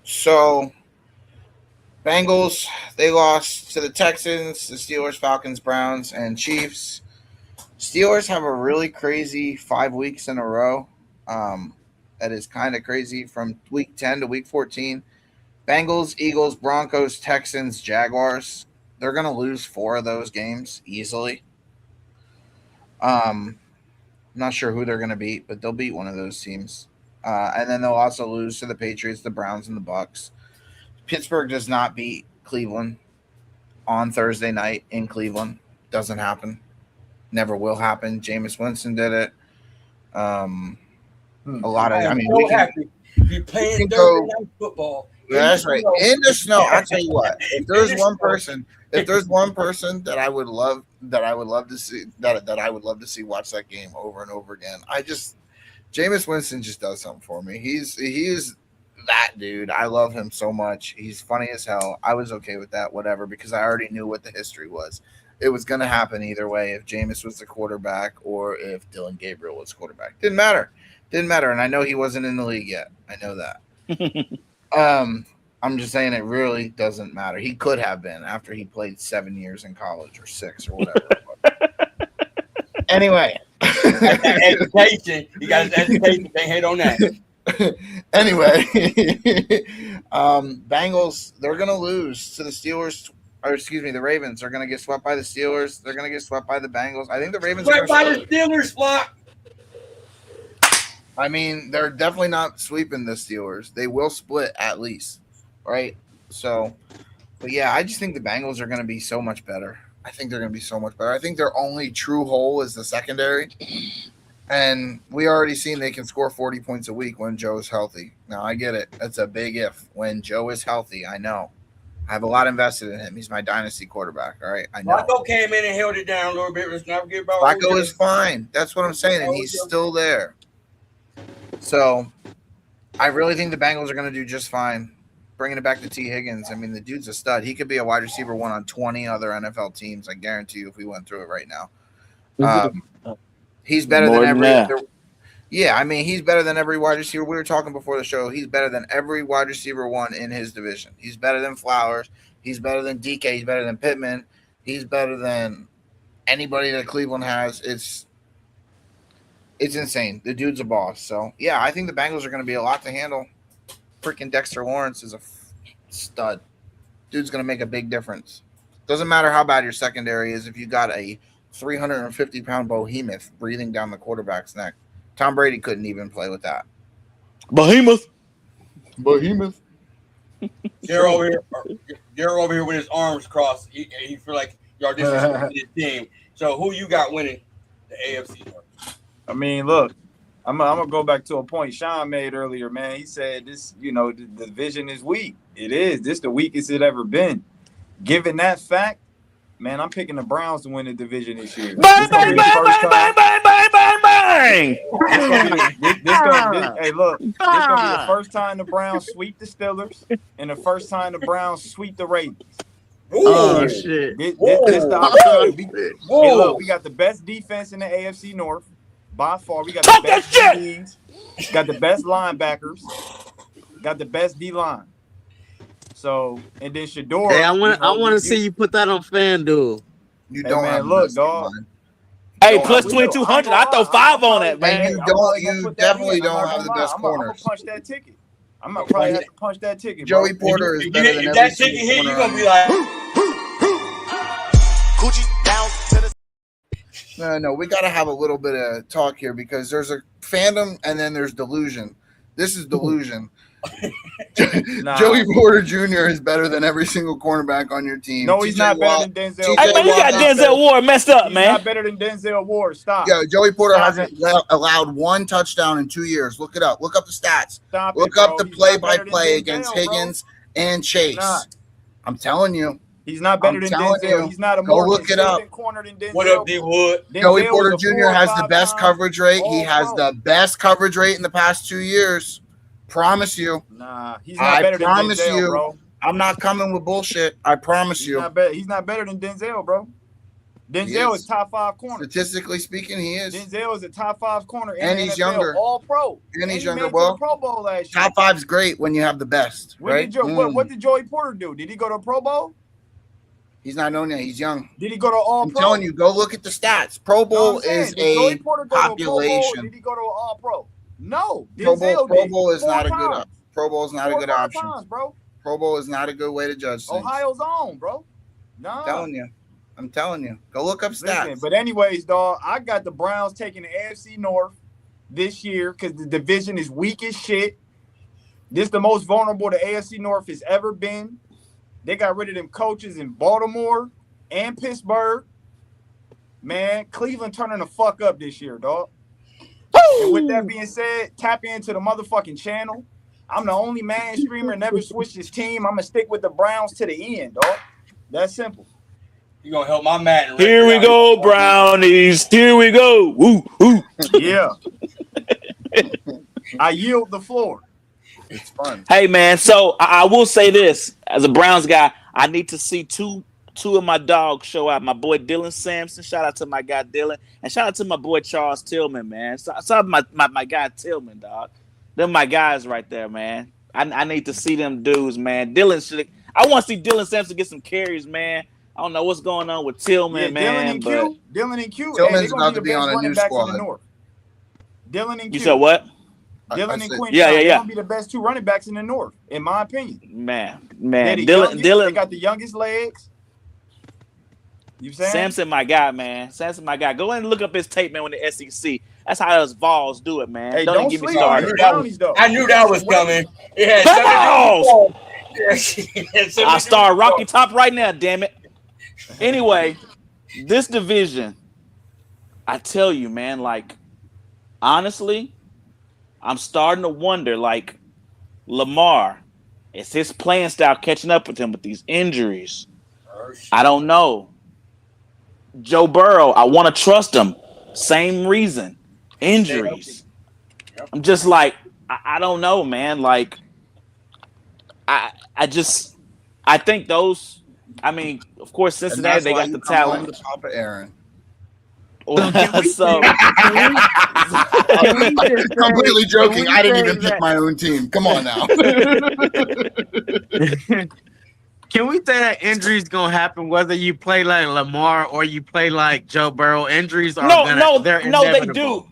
So Bengals, they lost to the Texans, the Steelers, Falcons, Browns, and Chiefs. Steelers have a really crazy 5 weeks in a row. That is kind of crazy from week 10 to week 14. Bengals, Eagles, Broncos, Texans, Jaguars. They're going to lose 4 of those games easily. I'm not sure who they're going to beat, but they'll beat one of those teams. And then they'll also lose to the Patriots, the Browns, and the Bucks. Pittsburgh does not beat Cleveland on Thursday night in Cleveland. Doesn't happen. Never will happen. Jameis Winston did it. A lot of, I mean, so happy. You're playing Thursday night football. Yeah, that's right. In the snow. I'll tell you what. If there's one person that I would love to see that I would love to see watch that game over and over again. Jameis Winston just does something for me. He's that dude. I love him so much. He's funny as hell. I was okay with that, whatever, because I already knew what the history was. It was going to happen either way if Jameis was the quarterback or if Dylan Gabriel was quarterback. Didn't matter. And I know he wasn't in the league yet. I know that. I'm just saying it really doesn't matter. He could have been after he played 7 years in college or 6 or whatever. Anyway. Education. You got his education. Can't hate on that. Anyway, Bengals, they're going to lose to the Steelers or excuse me, the Ravens are going to get swept by the Steelers. They're going to get swept by the Bengals. I think the Ravens are Right going by to. the Steelers, Flock. I mean, they're definitely not sweeping the Steelers. They will split at least, right? So, but yeah, I just think the Bengals are going to be so much better. I think they're going to be so much better. I think their only true hole is the secondary. And we already seen they can score 40 points a week when Joe is healthy. Now, I get it. That's a big if. When Joe is healthy, I know. I have a lot invested in him. He's my dynasty quarterback, all right? I know. Flacco came in and held it down a little bit. Let's not forget about Flacco OJ. is fine. That's what I'm saying, and he's still there. So, I really think the Bengals are going to do just fine. Bringing it back to T. Higgins, I mean, the dude's a stud. He could be a wide receiver 1 on 20 other NFL teams. I guarantee you if we went through it right now. He's better than every Yeah, I mean, he's better than every wide receiver. We were talking before the show. He's better than every wide receiver 1 in his division. He's better than Flowers. He's better than DK. He's better than Pittman. He's better than anybody that Cleveland has. It's insane. The dude's a boss. So, yeah, I think the Bengals are going to be a lot to handle. Freaking Dexter Lawrence is a stud. Dude's going to make a big difference. Doesn't matter how bad your secondary is if you got a 350-pound behemoth breathing down the quarterback's neck. Tom Brady couldn't even play with that. Behemoth. They're over here with his arms crossed. He feel like y'all disrespecting his team. So who you got winning the AFC North? I mean, look, I'm gonna go back to a point Sean made earlier, man. He said this, the division is weak. It is. This the weakest it ever been. Given that fact, man, I'm picking the Browns to win the division this year. Bang, bang, bang, bang, bang, bang, bang, bang, bang. Hey, look, this gonna be the first time the Browns sweep the Steelers and the first time the Browns sweep the Ravens. Oh shit! This the opportunity. Hey, look, we got the best defense in the AFC North by far. We got the best DBs, got the best linebackers, got the best D line. So, and then Shador. Hey, I want to see you put that on FanDuel. You don't have look, dog. Hey, plus 2,200. I throw 5 on that, man. You definitely don't have the best corners. I'm gonna punch that ticket. I'm gonna probably have to punch that ticket. Joey Porter is better than if every that single ticket hit, corner you're gonna on be like, No, we got to have a little bit of talk here because there's a fandom and then there's delusion. This is delusion. Joey Porter Jr. is better than every single cornerback on your team. No, he's not better than Denzel. Hey, man, you got Denzel Ward messed up, man. He's not better than Denzel Ward. Stop. Yeah, Joey Porter hasn't allowed 1 touchdown in 2 years. Look it up. Look up the stats. Look up the play-by-play against Higgins and Chase. I'm telling you. He's not better than Denzel. He's not a more consistent corner than Denzel. What up, D Wood? Joey Porter Jr. has the best coverage rate. He has the best coverage rate in the past 2 years. Promise you. Nah, he's not better than Denzel, bro. I'm not coming with bullshit. I promise you. He's not better than Denzel, bro. Denzel is top 5 corner. Statistically speaking, he is. Denzel is a top 5 corner. And he's younger. All pro. And he's younger. Well, Pro Bowl last year. top 5's great when you have the best, right? What did Joey Porter do? Did he go to Pro Bowl? He's not known yet. He's young. Did he go to All Pro? I'm telling you, go look at the stats. Pro Bowl is a population. Did he go to All Pro? No. Pro Bowl is not a good. Pro Bowl is not a good option, bro. Pro Bowl is not a good way to judge things. Ohio's own, bro. No. I'm telling you. Go look up stats. Listen, but anyways, dog, I got the Browns taking the AFC North this year because the division is weak as shit. This is the most vulnerable the AFC North has ever been. They got rid of them coaches in Baltimore and Pittsburgh. Man, Cleveland turning the fuck up this year, dog. And with that being said, tap into the motherfucking channel. I'm the only man streamer never switched his team. I'm going to stick with the Browns to the end, dog. That's simple. You going to help my man. Here we go, Brownies. Here we go. Woo, woo. Yeah. I yield the floor. It's fun. Hey, man, so I will say this. As a Browns guy, I need to see two of my dogs show out. My boy Dylan Sampson. Shout out to my guy Dylan. And shout out to my boy Charles Tillman, man. Shout out my guy Tillman, dog. Them my guys right there, man. I need to see them dudes, man. I want to see Dylan Sampson get some carries, man. I don't know what's going on with Tillman, man. Dylan and Q. Tillman's about to be on a new squad. Dylan and Q. You said what? Dylan and Quinn. Yeah. They're gonna be the best 2 running backs in the North, in my opinion. Man. Dylan. They got the youngest legs. You saying? Samson, my guy, man. Samson, my guy. Go ahead and look up his tape, man, with the SEC. That's how us Vols do it, man. Hey, Don't don't even get me sleep on started. the Brownies though. I knew that was coming. It had Come something to do with on! I start Rocky Top right now, damn it. Anyway, this division, I tell you, man, like, honestly, I'm starting to wonder, like, Lamar, is his playing style catching up with him with these injuries? I don't know. Joe Burrow, I want to trust him. Same reason. Injuries. I'm just like, I don't know, man. Like, I think those, I mean, of course, And Cincinnati, that's they why got you the come home talent. to Papa Aaron. Completely joking. I didn't even pick my own team. Come on now. Can we say that injuries gonna happen whether you play like Lamar or you play like Joe Burrow? Injuries are they're inevitable. They do.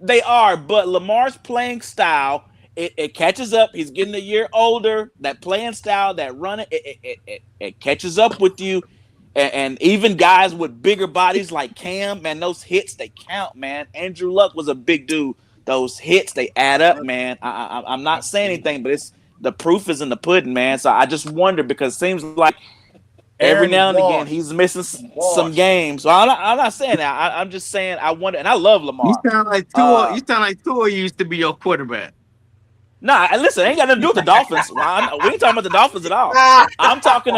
They are, but Lamar's playing style, it catches up. He's getting a year older. That playing style, that running, it catches up with you. And even guys with bigger bodies like Cam, man, those hits, they count, man. Andrew Luck was a big dude. Those hits, they add up, man. I'm not saying anything, but the proof is in the pudding, man. So I just wonder, because it seems like every now and again he's missing some games. So I'm not saying that. I'm just saying I wonder, and I love Lamar. You sound like Tua. You sound like Tua used to be your quarterback. Nah, listen, it ain't got nothing to do with the Dolphins. We ain't talking about the Dolphins at all. I'm talking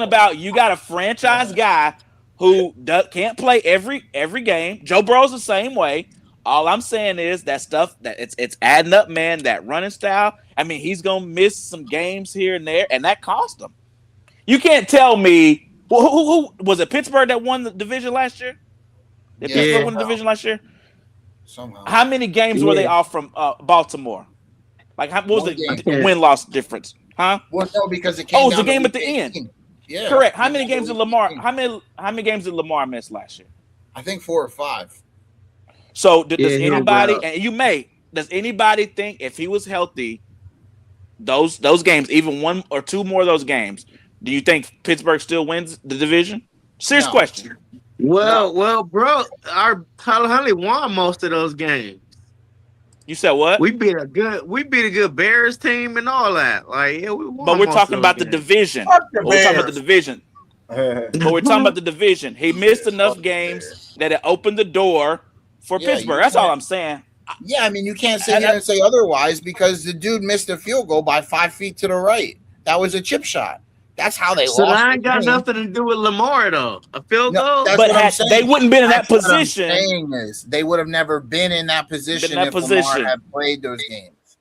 about you got a franchise guy who can't play every game. Joe Burrow's the same way. All I'm saying is that stuff that it's adding up, man. That running style. I mean, he's gonna miss some games here and there, and that cost him. You can't tell me who was it? Pittsburgh that won the division last year? Did Pittsburgh win the division last year? Somehow. How many games were they off from Baltimore? Like, what was the win-loss difference? Huh? Well, no, because it came. Oh, it was the game at the end. Yeah, correct. How many games did Lamar? How many games did Lamar miss last year? I think 4 or 5. So does anybody? And does anybody think if he was healthy, those games, even 1 or 2 more of those games, do you think Pittsburgh still wins the division? Serious question. Well, bro, our Tyler Huntley won most of those games. You said what? We beat a good Bears team and all that. Like, yeah, we won. But we're talking about the division. We're talking about the division. But we're talking about the division. He missed enough games that it opened the door for Pittsburgh. That's all I'm saying. Yeah, I mean, you can't sit here and say otherwise, because the dude missed a field goal by 5 feet to the right. That was a chip shot. That's how they lost. So that ain't got nothing to do with Lamar, though. A field goal? But they wouldn't been in that position. What I'm saying is, they would have never been in that position if Lamar had played those games.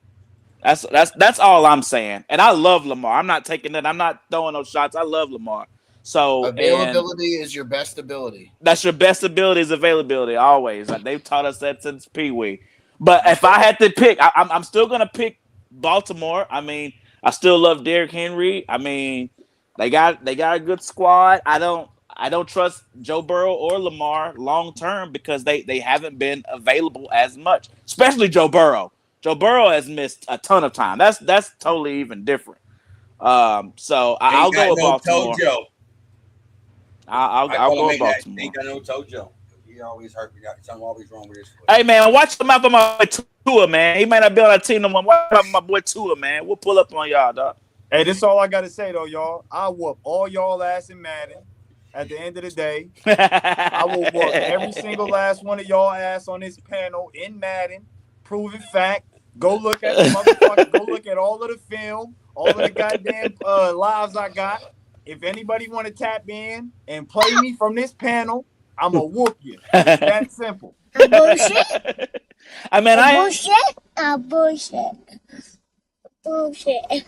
That's all I'm saying. And I love Lamar. I'm not taking that. I'm not throwing those shots. I love Lamar. So availability is your best ability. That's your best ability is availability, always. Like, they've taught us that since Pee Wee. But if I had to pick, I'm still gonna pick Baltimore. I mean, I still love Derrick Henry. I mean, they got a good squad. I don't trust Joe Burrow or Lamar long term because they haven't been available as much, especially Joe Burrow. Joe Burrow has missed a ton of time. That's totally even different. So I'll go with Baltimore. I'll go with Baltimore. Ain't got no Tojo. He always hurt. We got something always wrong with his foot. Hey man, watch him out for my boy Tua, man. He might not be on our team no more. Watch out for my boy Tua, man. We'll pull up on y'all, dog. Hey, this is all I gotta say though, y'all. I whoop all y'all ass in Madden. At the end of the day, I will whoop every single last one of y'all ass on this panel in Madden. Proven fact. Go look at the motherfucker. Go look at all of the film, all of the goddamn lives I got. If anybody want to tap in and play me from this panel, I'm gonna whoop you. It's that simple. Bullshit. I mean, bullshit. Bullshit.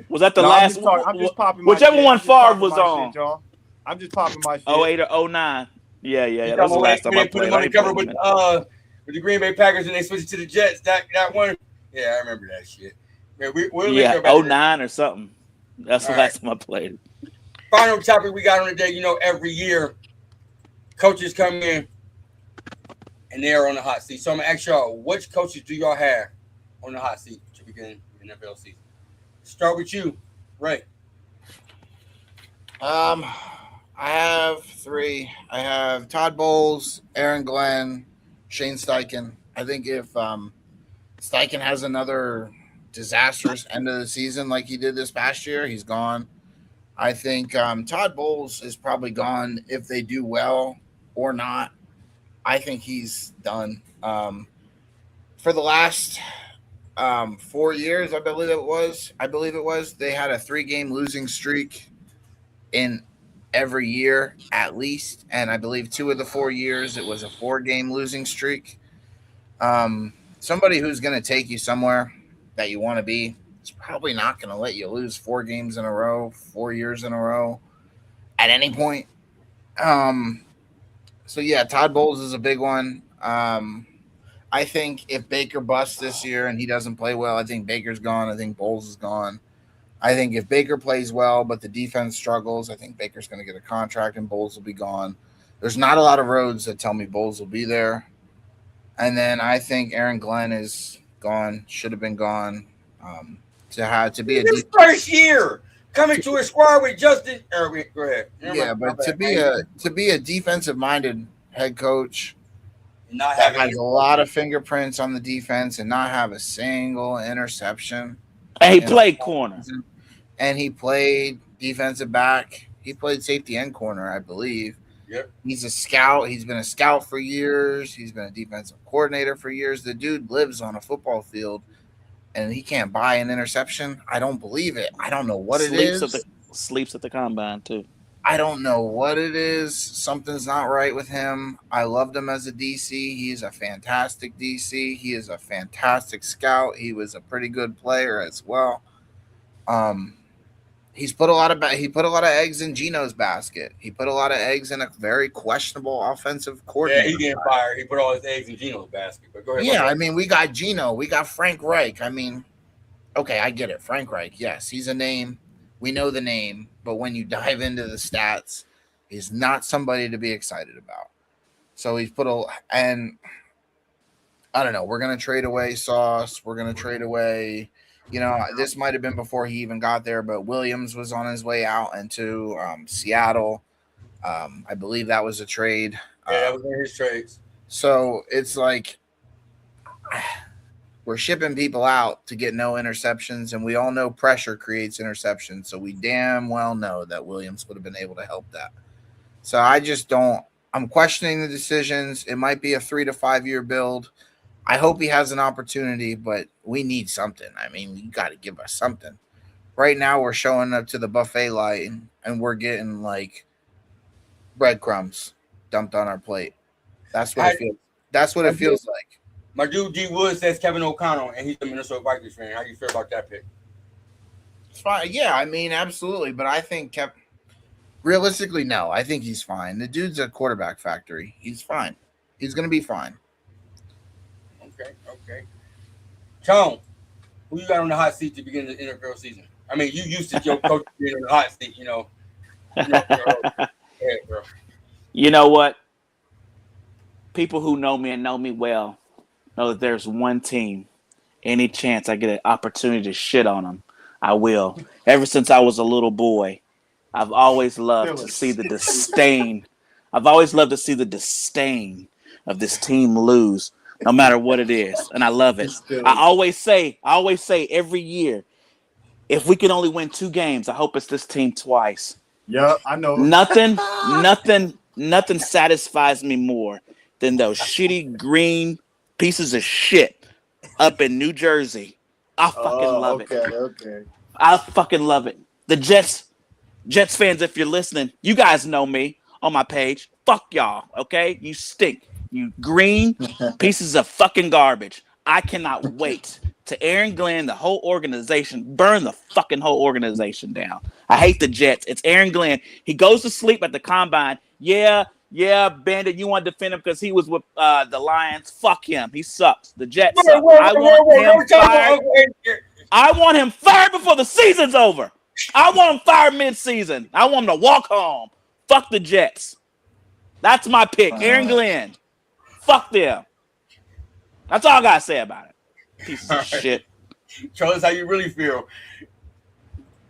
Was that the last one? I'm just popping my whichever shit. one Favre was on. Shit, y'all. I'm just popping my shit. 08 or 09. Yeah. That was the last time I put him on the cover with the Green Bay Packers and they switched it to the Jets. That one. Yeah, I remember that shit. Man, we'll 09 or something. That's the last time I played. Final topic we got on the day. You know, every year coaches come in and they're on the hot seat. So I'm gonna ask y'all, which coaches do y'all have on the hot seat to begin the NFL season? Start with you, Ray. I have three. I have Todd Bowles, Aaron Glenn, Shane Steichen. I think if Steichen has another disastrous end of the season like he did this past year, he's gone. I think Todd Bowles is probably gone if they do well or not. I think he's done. For the last 4 years, I believe it was. They had a 3 game losing streak in every year at least, and I believe 2 of the 4 years it was a 4 game losing streak. Somebody who's going to take you somewhere that you want to be is probably not going to let you lose 4 games in a row, 4 years in a row at any point. Um, so yeah, Todd Bowles is a big one. I think if Baker busts this year and he doesn't play well, I think Baker's gone. I think Bowles is gone. I think if Baker plays well, but the defense struggles, I think Baker's going to get a contract and Bowles will be gone. There's not a lot of roads that tell me Bowles will be there. And then I think Aaron Glenn is gone, should have been gone. To be a His first year coming to a squad with Justin. Go ahead. yeah, but to be a defensive minded head coach not that having has a lot of fingerprints on the defense and not have a single interception. And he in played the corner. season. And he played defensive back. He played safety and corner, I believe. Yep. He's a scout. He's been a scout for years. He's been a defensive coordinator for years. The dude lives on a football field, and he can't buy an interception. I don't believe it. I don't know what it is. Sleeps at the combine too. I don't know what it is. Something's not right with him. I loved him as a DC. He's a fantastic DC. He is a fantastic scout. He was a pretty good player as well. He put a lot of eggs in Gino's basket. He put a lot of eggs in a very questionable offensive coordinator. Yeah, he getting fired. He put all his eggs in Gino's basket. But go ahead. Yeah, I mean, we got Gino. We got Frank Reich. I mean, okay, I get it. Frank Reich, yes, he's a name. We know the name. But when you dive into the stats, he's not somebody to be excited about. So he's and I don't know. We're going to trade away Sauce. We're going to trade away. This might have been before he even got there, but Williams was on his way out into Seattle. I believe that was a trade. Yeah, that was one of his trades. So it's like we're shipping people out to get no interceptions, and we all know pressure creates interceptions. So we damn well know that Williams would have been able to help that. So I just don't. I'm questioning the decisions. It might be a 3 to 5 year build. I hope he has an opportunity, but we need something. I mean, you got to give us something. Right now, we're showing up to the buffet line, and we're getting like breadcrumbs dumped on our plate. That's what it feels. That's what it feels like. My dude D Wood says Kevin O'Connell, and he's a Minnesota Vikings fan. How do you feel about that pick? It's fine. Yeah, I mean, absolutely. But I think realistically, no. I think he's fine. The dude's a quarterback factory. He's fine. He's going to be fine. Okay. Tone, who you got on the hot seat to begin the NFL season? I mean, you used to your coach being on the hot seat, Yeah, bro. You know what? People who know me and know me well know that there's one team. Any chance I get an opportunity to shit on them, I will. Ever since I was a little boy, I've always loved to see the disdain. I've always loved to see the disdain of this team lose, no matter what it is, and I love it. I always say every year, if we can only win 2 games, I hope it's this team twice. Yeah, I know. Nothing satisfies me more than those shitty green pieces of shit up in New Jersey. I fucking love it. Okay. I fucking love it. The Jets fans, if you're listening, you guys know me on my page. Fuck y'all, okay? You stink. You green pieces of fucking garbage. I cannot wait to Aaron Glenn, the whole organization, burn the fucking whole organization down. I hate the Jets. It's Aaron Glenn. He goes to sleep at the combine. Yeah, Bandit, you want to defend him because he was with the Lions. Fuck him. He sucks. The Jets suck. I want him fired before the season's over. I want him fired mid-season. I want him to walk home. Fuck the Jets. That's my pick. Aaron Glenn. Fuck them. That's all I got to say about it. Pieces of shit. Show us how you really feel.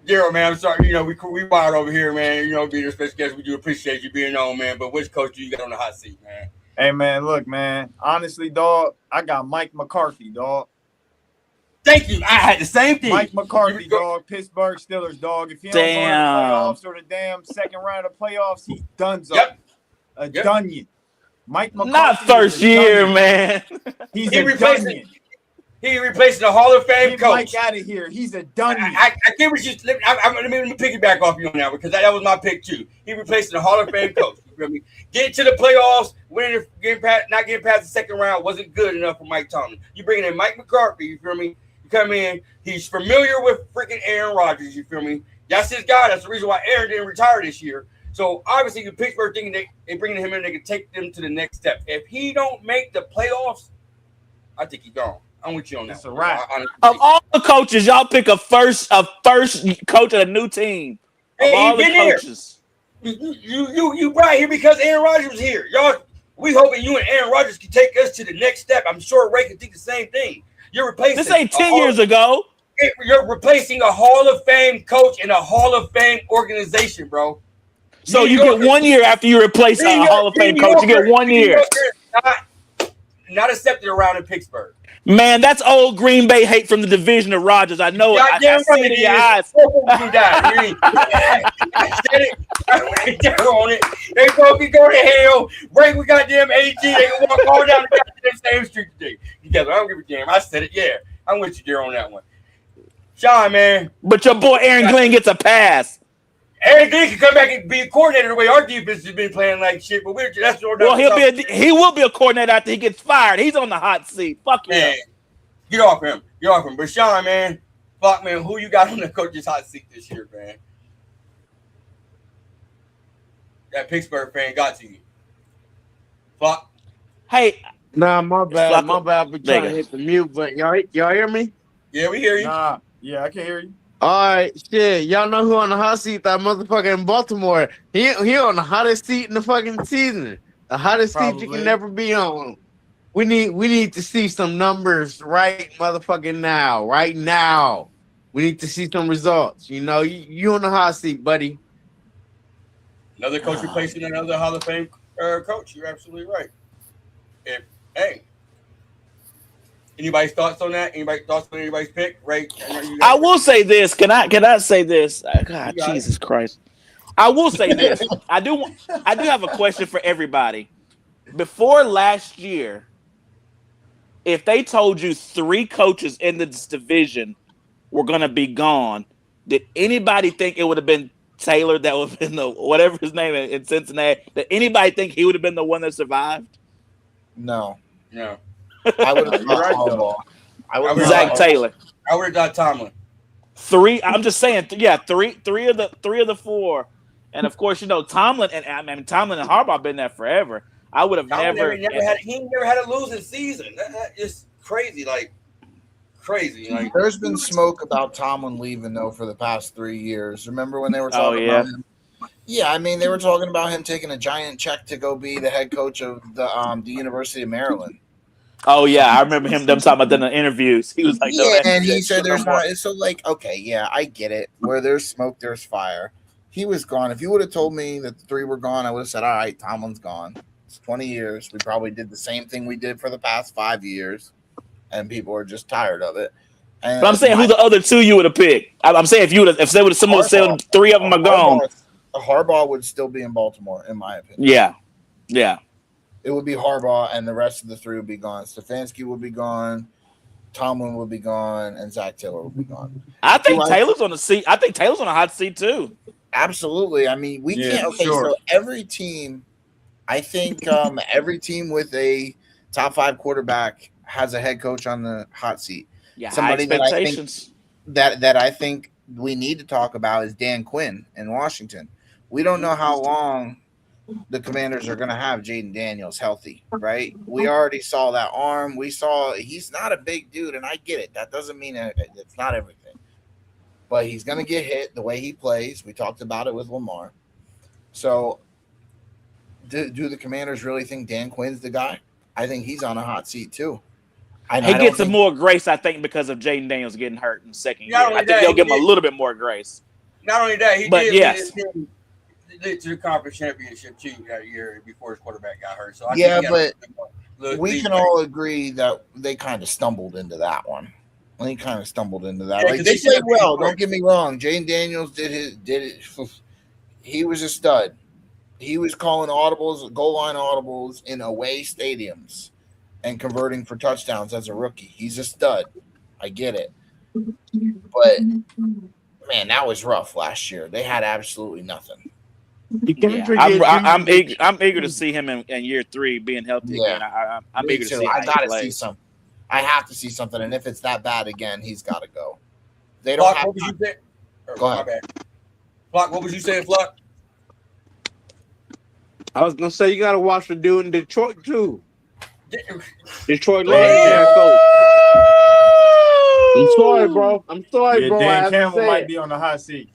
Daryl, man, I'm sorry. You know, we wired over here, man. You know, being a special guest, we do appreciate you being on, man. But which coach do you got on the hot seat, man? Hey, man, look, man. Honestly, dog, I got Mike McCarthy, dog. Thank you. I had the same thing. Mike McCarthy, dog. Pittsburgh Steelers, dog. If he don't go to the playoffs or the damn second round of playoffs, he's donezo. Yep. A dunion. Mike McCarthy. Not first year, man. He's a dunion. He replacing the Hall of Fame Get coach. Mike out of here. He's a dunion. I get what you. Let me piggyback off you on that because that was my pick too. He replacing the Hall of Fame coach. You feel me? Getting to the playoffs, not getting past the second round wasn't good enough for Mike Tomlin. You bringing in Mike McCarthy. You feel me? You come in. He's familiar with freaking Aaron Rodgers. You feel me? That's his guy. That's the reason why Aaron didn't retire this year. So obviously, the Pittsburgh thinking they bringing him in, they can take them to the next step. If he don't make the playoffs, I think he's gone. I'm with you on that. It's a wrap. Of all the coaches, y'all pick a first coach of a new team. Of all the coaches. You brought here because Aaron Rodgers was here. Y'all, we hoping you and Aaron Rodgers can take us to the next step. I'm sure Ray can think the same thing. You're replacing. This ain't 10 years ago. You're replacing a Hall of Fame coach and a Hall of Fame organization, bro. So you get 1 year after you replace a Hall of Fame coach. You get 1 year. Not accepted around in Pittsburgh. Man, that's old Green Bay hate from the division of Rodgers. I know it. I see it in your eyes. I said it. I went down on it. They both can go to hell. Break with goddamn AG. They can walk all down the goddamn same street together. I don't give a damn. I said it. Yeah, I'm with you there on that one. Sean, man. But your boy Aaron Glenn gets a pass. Aaron Glenn can come back and be a coordinator the way our defense has been playing like shit. But that's no doubt. Well, he will be a coordinator after he gets fired. He's on the hot seat. Fuck you. Man, get off him. Get off him. But Sean, man, fuck, man, who you got on the coach's hot seat this year, man? That Pittsburgh fan got to you. Fuck. Hey. Nah, my bad. My bad for trying to hit the mute button. Y'all hear me? Yeah, we hear you. Nah, yeah, I can hear you. All right, shit. Y'all know who on the hot seat? That motherfucker in Baltimore. He on the hottest seat in the fucking season. The hottest seat you can never be on. We need to see some numbers right motherfucking now. Right now. We need to see some results. You know, you on the hot seat, buddy. Another coach replacing another Hall of Fame coach. You're absolutely right. Hey. Anybody's thoughts on that? Anybody's thoughts on anybody's pick? Right? I will say this. Can I say this? God, Jesus Christ. I will say this. I do have a question for everybody. Before last year, if they told you 3 coaches in this division were going to be gone, did anybody think it would have been Taylor that would have been the whatever his name in Cincinnati? Did anybody think he would have been the one that survived? No. I would have thought Zach Taylor. I would have thought Tomlin. 3. I'm just saying. Yeah, three of the 4, and of course, you know Tomlin and Tomlin and Harbaugh been there forever. I would have never. He never had a losing season. It's crazy, crazy. Like there's been smoke about Tomlin leaving though for the past 3 years. Remember when they were talking about him? Yeah, I mean they were talking about him taking a giant check to go be the head coach of the University of Maryland. Oh yeah, I remember them talking about that in the interviews. He was like, "Yeah," and he said, "There's not." So like, okay, yeah, I get it. Where there's smoke, there's fire. He was gone. If you would have told me that the 3 were gone, I would have said, "All right, Tomlin's gone." It's 20 years. We probably did the same thing we did for the past 5 years, and people are just tired of it. And but I'm saying, who the other 2 you would have picked? I'm saying if someone said 3 of them are gone, Harbaugh would still be in Baltimore, in my opinion. Yeah. It would be Harbaugh, and the rest of the 3 would be gone. Stefanski would be gone, Tomlin would be gone, and Zach Taylor would be gone. I think Taylor's on the seat. I think Taylor's on a hot seat too. Absolutely. I mean, we can't. Okay, so every team, I think every team with a top 5 quarterback has a head coach on the hot seat. Yeah, somebody high expectations. That I think we need to talk about is Dan Quinn in Washington. We don't know how long the Commanders are going to have Jaden Daniels healthy, right? We already saw that arm. We saw he's not a big dude, and I get it. That doesn't mean it's not everything. But he's going to get hit the way he plays. We talked about it with Lamar. So do the Commanders really think Dan Quinn's the guy? I think he's on a hot seat too. He gets more grace, I think, because of Jaden Daniels getting hurt in the second year. I think they'll give him a little bit more grace. Not only that, he But did yes. lead to the conference championship too that year before his quarterback got hurt. So I Yeah, think but we can all agree that they kind of stumbled into that one. They kind of stumbled into that. Yeah, Like 'cause they they should played have beat well. Detroit. Don't get me wrong. Jane Daniels did it. He was a stud. He was calling audibles, goal line audibles in away stadiums, and converting for touchdowns as a rookie. He's a stud. I get it, but man, that was rough last year. They had absolutely nothing. You can't Yeah, forget Junior. I'm eager to see him in year 3 being healthy Yeah, again. I'm me eager to too. see how I he got to see plays. something. I have to see something, and if it's that bad again, he's got to go. They don't Flock, have. what was you saying? Go My ahead. bad. Flock, what was you saying, Flock? I was gonna say you gotta watch the dude in Detroit too. Detroit Dan Lions head Campbell. coach. I'm sorry, bro. I'm sorry, Yeah, bro. I Dan have to Campbell say might it. be on the hot seat.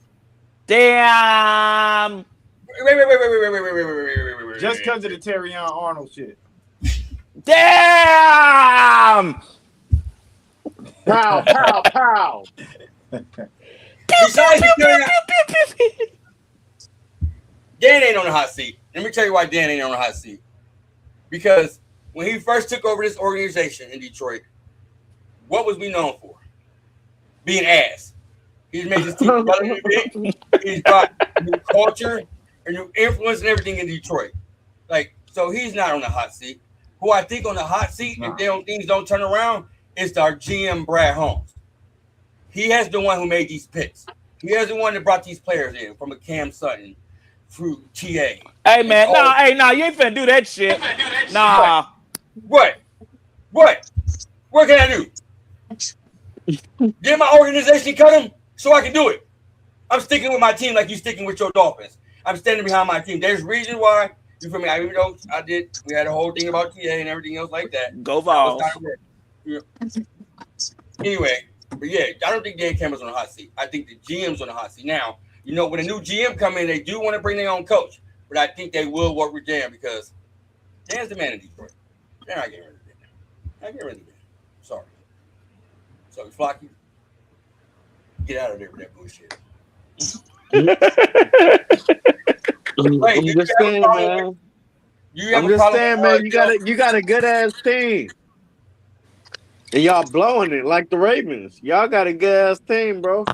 Damn. Wait. Just because of the Terrion Arnold shit. Damn. Pow, pow, pow. Besides Dan ain't on the hot seat. Let me tell you why Dan ain't on the hot seat. Because when he first took over this organization in Detroit, what was we known for? Being ass. He's made this team relevant big. He's brought new culture and new influence and everything in Detroit. Like, so he's not on the hot seat. Who I think on the hot seat, if things don't turn around, is our GM Brad Holmes. He has the one who made these picks. He has the one that brought these players in from a Cam Sutton through TA. Hey man, nah, you ain't finna do that shit. Nah. What? What can I do? Get my organization cut him so I can do it. I'm sticking with my team like you sticking with your Dolphins. I'm standing behind my team. There's reasons why. You feel me? Even though we had a whole thing about TA and everything else like that. Go Vols. Anyway, but yeah, I don't think Dan Campbell's on the hot seat. I think the GM's on the hot seat. Now, you know, when a new GM come in, they do want to bring their own coach, but I think they will work with Dan because Dan's the man in Detroit. They're not getting rid of Dan. Not getting rid of Dan. Sorry. So, Flocky, get out of there with that bullshit. Right, I'm just saying, man. I'm just saying, man. You got a good ass team, and y'all blowing it like the Ravens. Y'all got a good ass team, bro.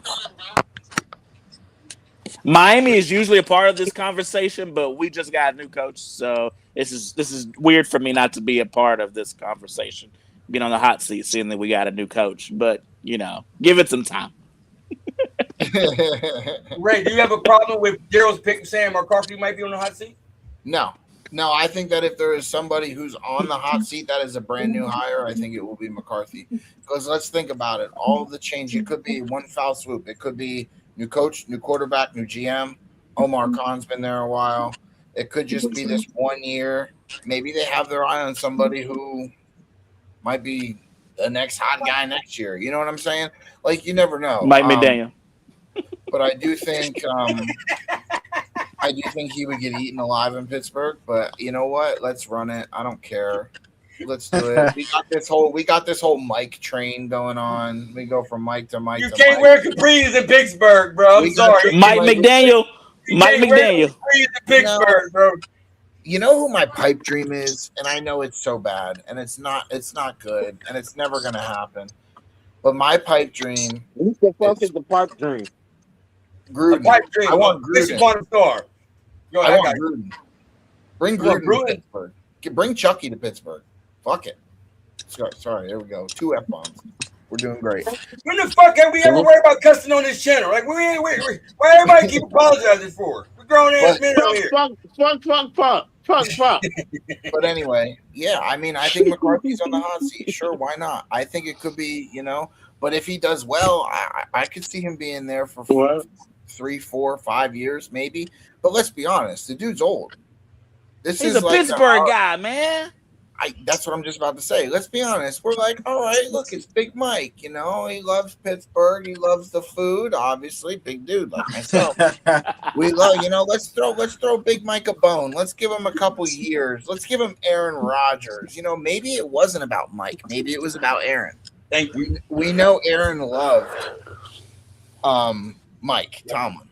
Miami is usually a part of this conversation, but we just got a new coach, so this is weird for me not to be a part of this conversation, being on the hot seat, seeing that we got a new coach. But you know, give it some time. Ray, do you have a problem with Daryl's pick saying McCarthy might be on the hot seat? No, I think that if there is somebody who's on the hot seat that is a brand new hire, I think it will be McCarthy. Because let's think about it. All of the change, it could be one foul swoop. It could be new coach, new quarterback, new GM. Omar Khan's been there a while. It could just be this 1 year. Maybe they have their eye on somebody who might be the next hot guy next year. You know what I'm saying? Like, you never know. Mike McDaniel. But I do think he would get eaten alive in Pittsburgh. But you know what? Let's run it. I don't care. Let's do it. We got this whole Mike train going on. We go from Mike to Mike. You can't wear capris in Pittsburgh, bro. I'm sorry. Mike McDaniel. Mike McDaniel. Capris in Pittsburgh, bro. You know who my pipe dream is, and I know it's so bad, and it's not good, and it's never gonna happen. But my pipe dream. What the fuck is the pipe dream? Gruden. Pipe dream. I want Gruden. I want Gruden. Bring Gruden to Pittsburgh. Bring Chucky to Pittsburgh. Fuck it. Sorry, there we go. 2 F-bombs. We're doing great. When the fuck have we ever worried about cussing on this channel? Like, why everybody keep apologizing for? We're grown ass men out here. Fuck. But anyway, yeah, I mean, I think McCarthy's on the hot seat. Sure, why not? I think it could be, but if he does well, I could see him being there for 3, 4, 5 years, maybe. But let's be honest, the dude's old. He's a Pittsburgh guy, man. That's what I'm just about to say. Let's be honest. We're like, all right, look, it's Big Mike. He loves Pittsburgh. He loves the food. Obviously, big dude like myself. We love, let's throw Big Mike a bone. Let's give him a couple years. Let's give him Aaron Rodgers. Maybe it wasn't about Mike. Maybe it was about Aaron. Thank you. We know Aaron loved Mike Tomlin.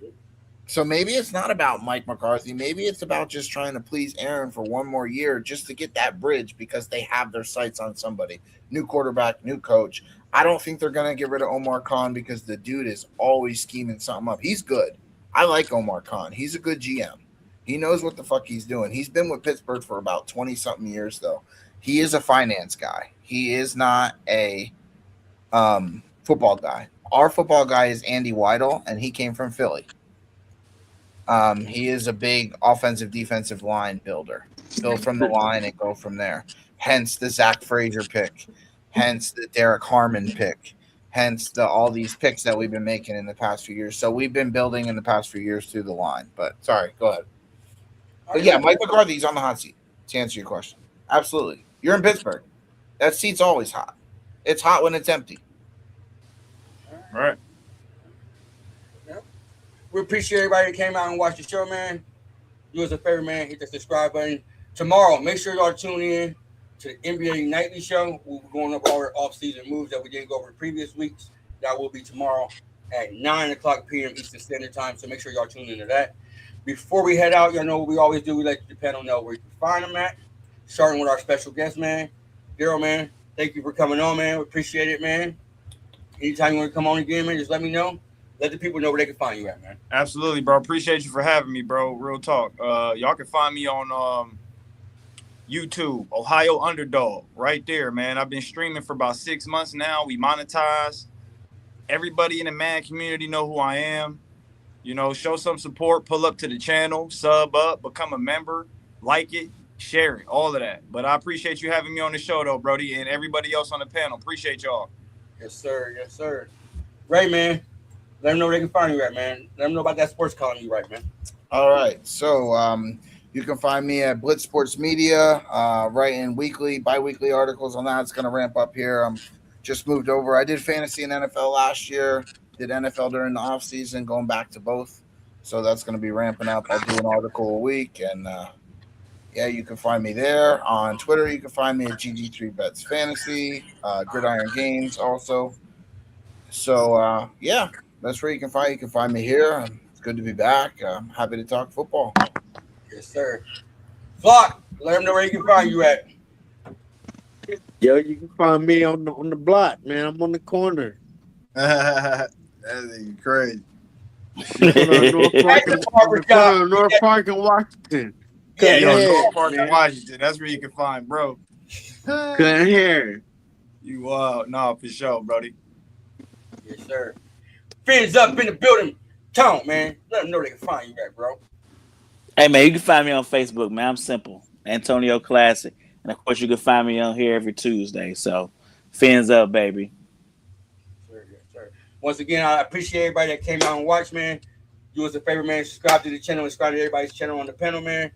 So maybe it's not about Mike McCarthy. Maybe it's about just trying to please Aaron for one more year just to get that bridge because they have their sights on somebody. New quarterback, new coach. I don't think they're going to get rid of Omar Khan because the dude is always scheming something up. He's good. I like Omar Khan. He's a good GM. He knows what the fuck he's doing. He's been with Pittsburgh for about 20-something years, though. He is a finance guy. He is not a football guy. Our football guy is Andy Weidel, and he came from Philly. He is a big offensive defensive line builder. Build from the line and go from there. Hence the Zach Frazier pick. Hence the Derek Harmon pick. Hence all these picks that we've been making in the past few years. So we've been building in the past few years through the line. But sorry, go ahead. But yeah, Mike McCarthy's on the hot seat, to answer your question. Absolutely. You're in Pittsburgh. That seat's always hot. It's hot when it's empty. All right. We appreciate everybody that came out and watched the show, man. Do us a favor, man. Hit the subscribe button. Tomorrow, make sure y'all tune in to the NBA Nightly Show. We'll be going up all our off-season moves that we didn't go over the previous weeks. That will be tomorrow at 9 o'clock p.m. Eastern Standard Time. So make sure y'all tune into that. Before we head out, y'all know what we always do. We let the panel know where you can find them at. Starting with our special guest, man. Daryl, man, thank you for coming on, man. We appreciate it, man. Anytime you want to come on again, man, just let me know. Let the people know where they can find you at, man. Absolutely, bro. Appreciate you for having me, bro. Real talk. Y'all can find me on YouTube, Ohio Underdog, right there, man. I've been streaming for about 6 months now. We monetize. Everybody in the man community know who I am. You know, show some support, pull up to the channel, sub up, become a member, like it, share it, all of that. But I appreciate you having me on the show, though, Brody, and everybody else on the panel. Appreciate y'all. Yes, sir. Yes, sir. Ray, man, let them know where they can find you at, man. Let them know about that sports column you write, man. All right. So you can find me at Blitz Sports Media, writing weekly, bi-weekly articles on that. It's going to ramp up here. I'm just moved over. I did fantasy and NFL last year. Did NFL during the off season, going back to both. So that's going to be ramping up. I'll do an article a week. And, yeah, you can find me there. On Twitter, you can find me at GG3Bets Fantasy, Gridiron Games also. So, yeah, that's where you can find. You can find me here. It's good to be back. I'm happy to talk football. Yes, sir. Flock, let them know where you can find you at. Yo, you can find me on the block, man. I'm on the corner. That's crazy. North Park and Washington. Yeah, North Park in Washington. That's where you can find, bro. Couldn't hear. You no, for sure, Brody. Yes, sir. Fins up in the building. Tone, man. Let them know they can find you at, bro. Hey, man, you can find me on Facebook, man. I'm simple. Antonio Classic. And, of course, you can find me on here every Tuesday. So, fins up, baby. Yes, sir. Once again, I appreciate everybody that came out and watched, man. Do us a favor, man. Subscribe to the channel. Subscribe to everybody's channel on the panel, man.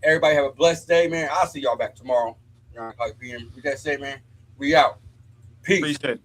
Everybody have a blessed day, man. I'll see y'all back tomorrow. 9 o'clock p.m. With that said, man, we out. Peace. Appreciate it.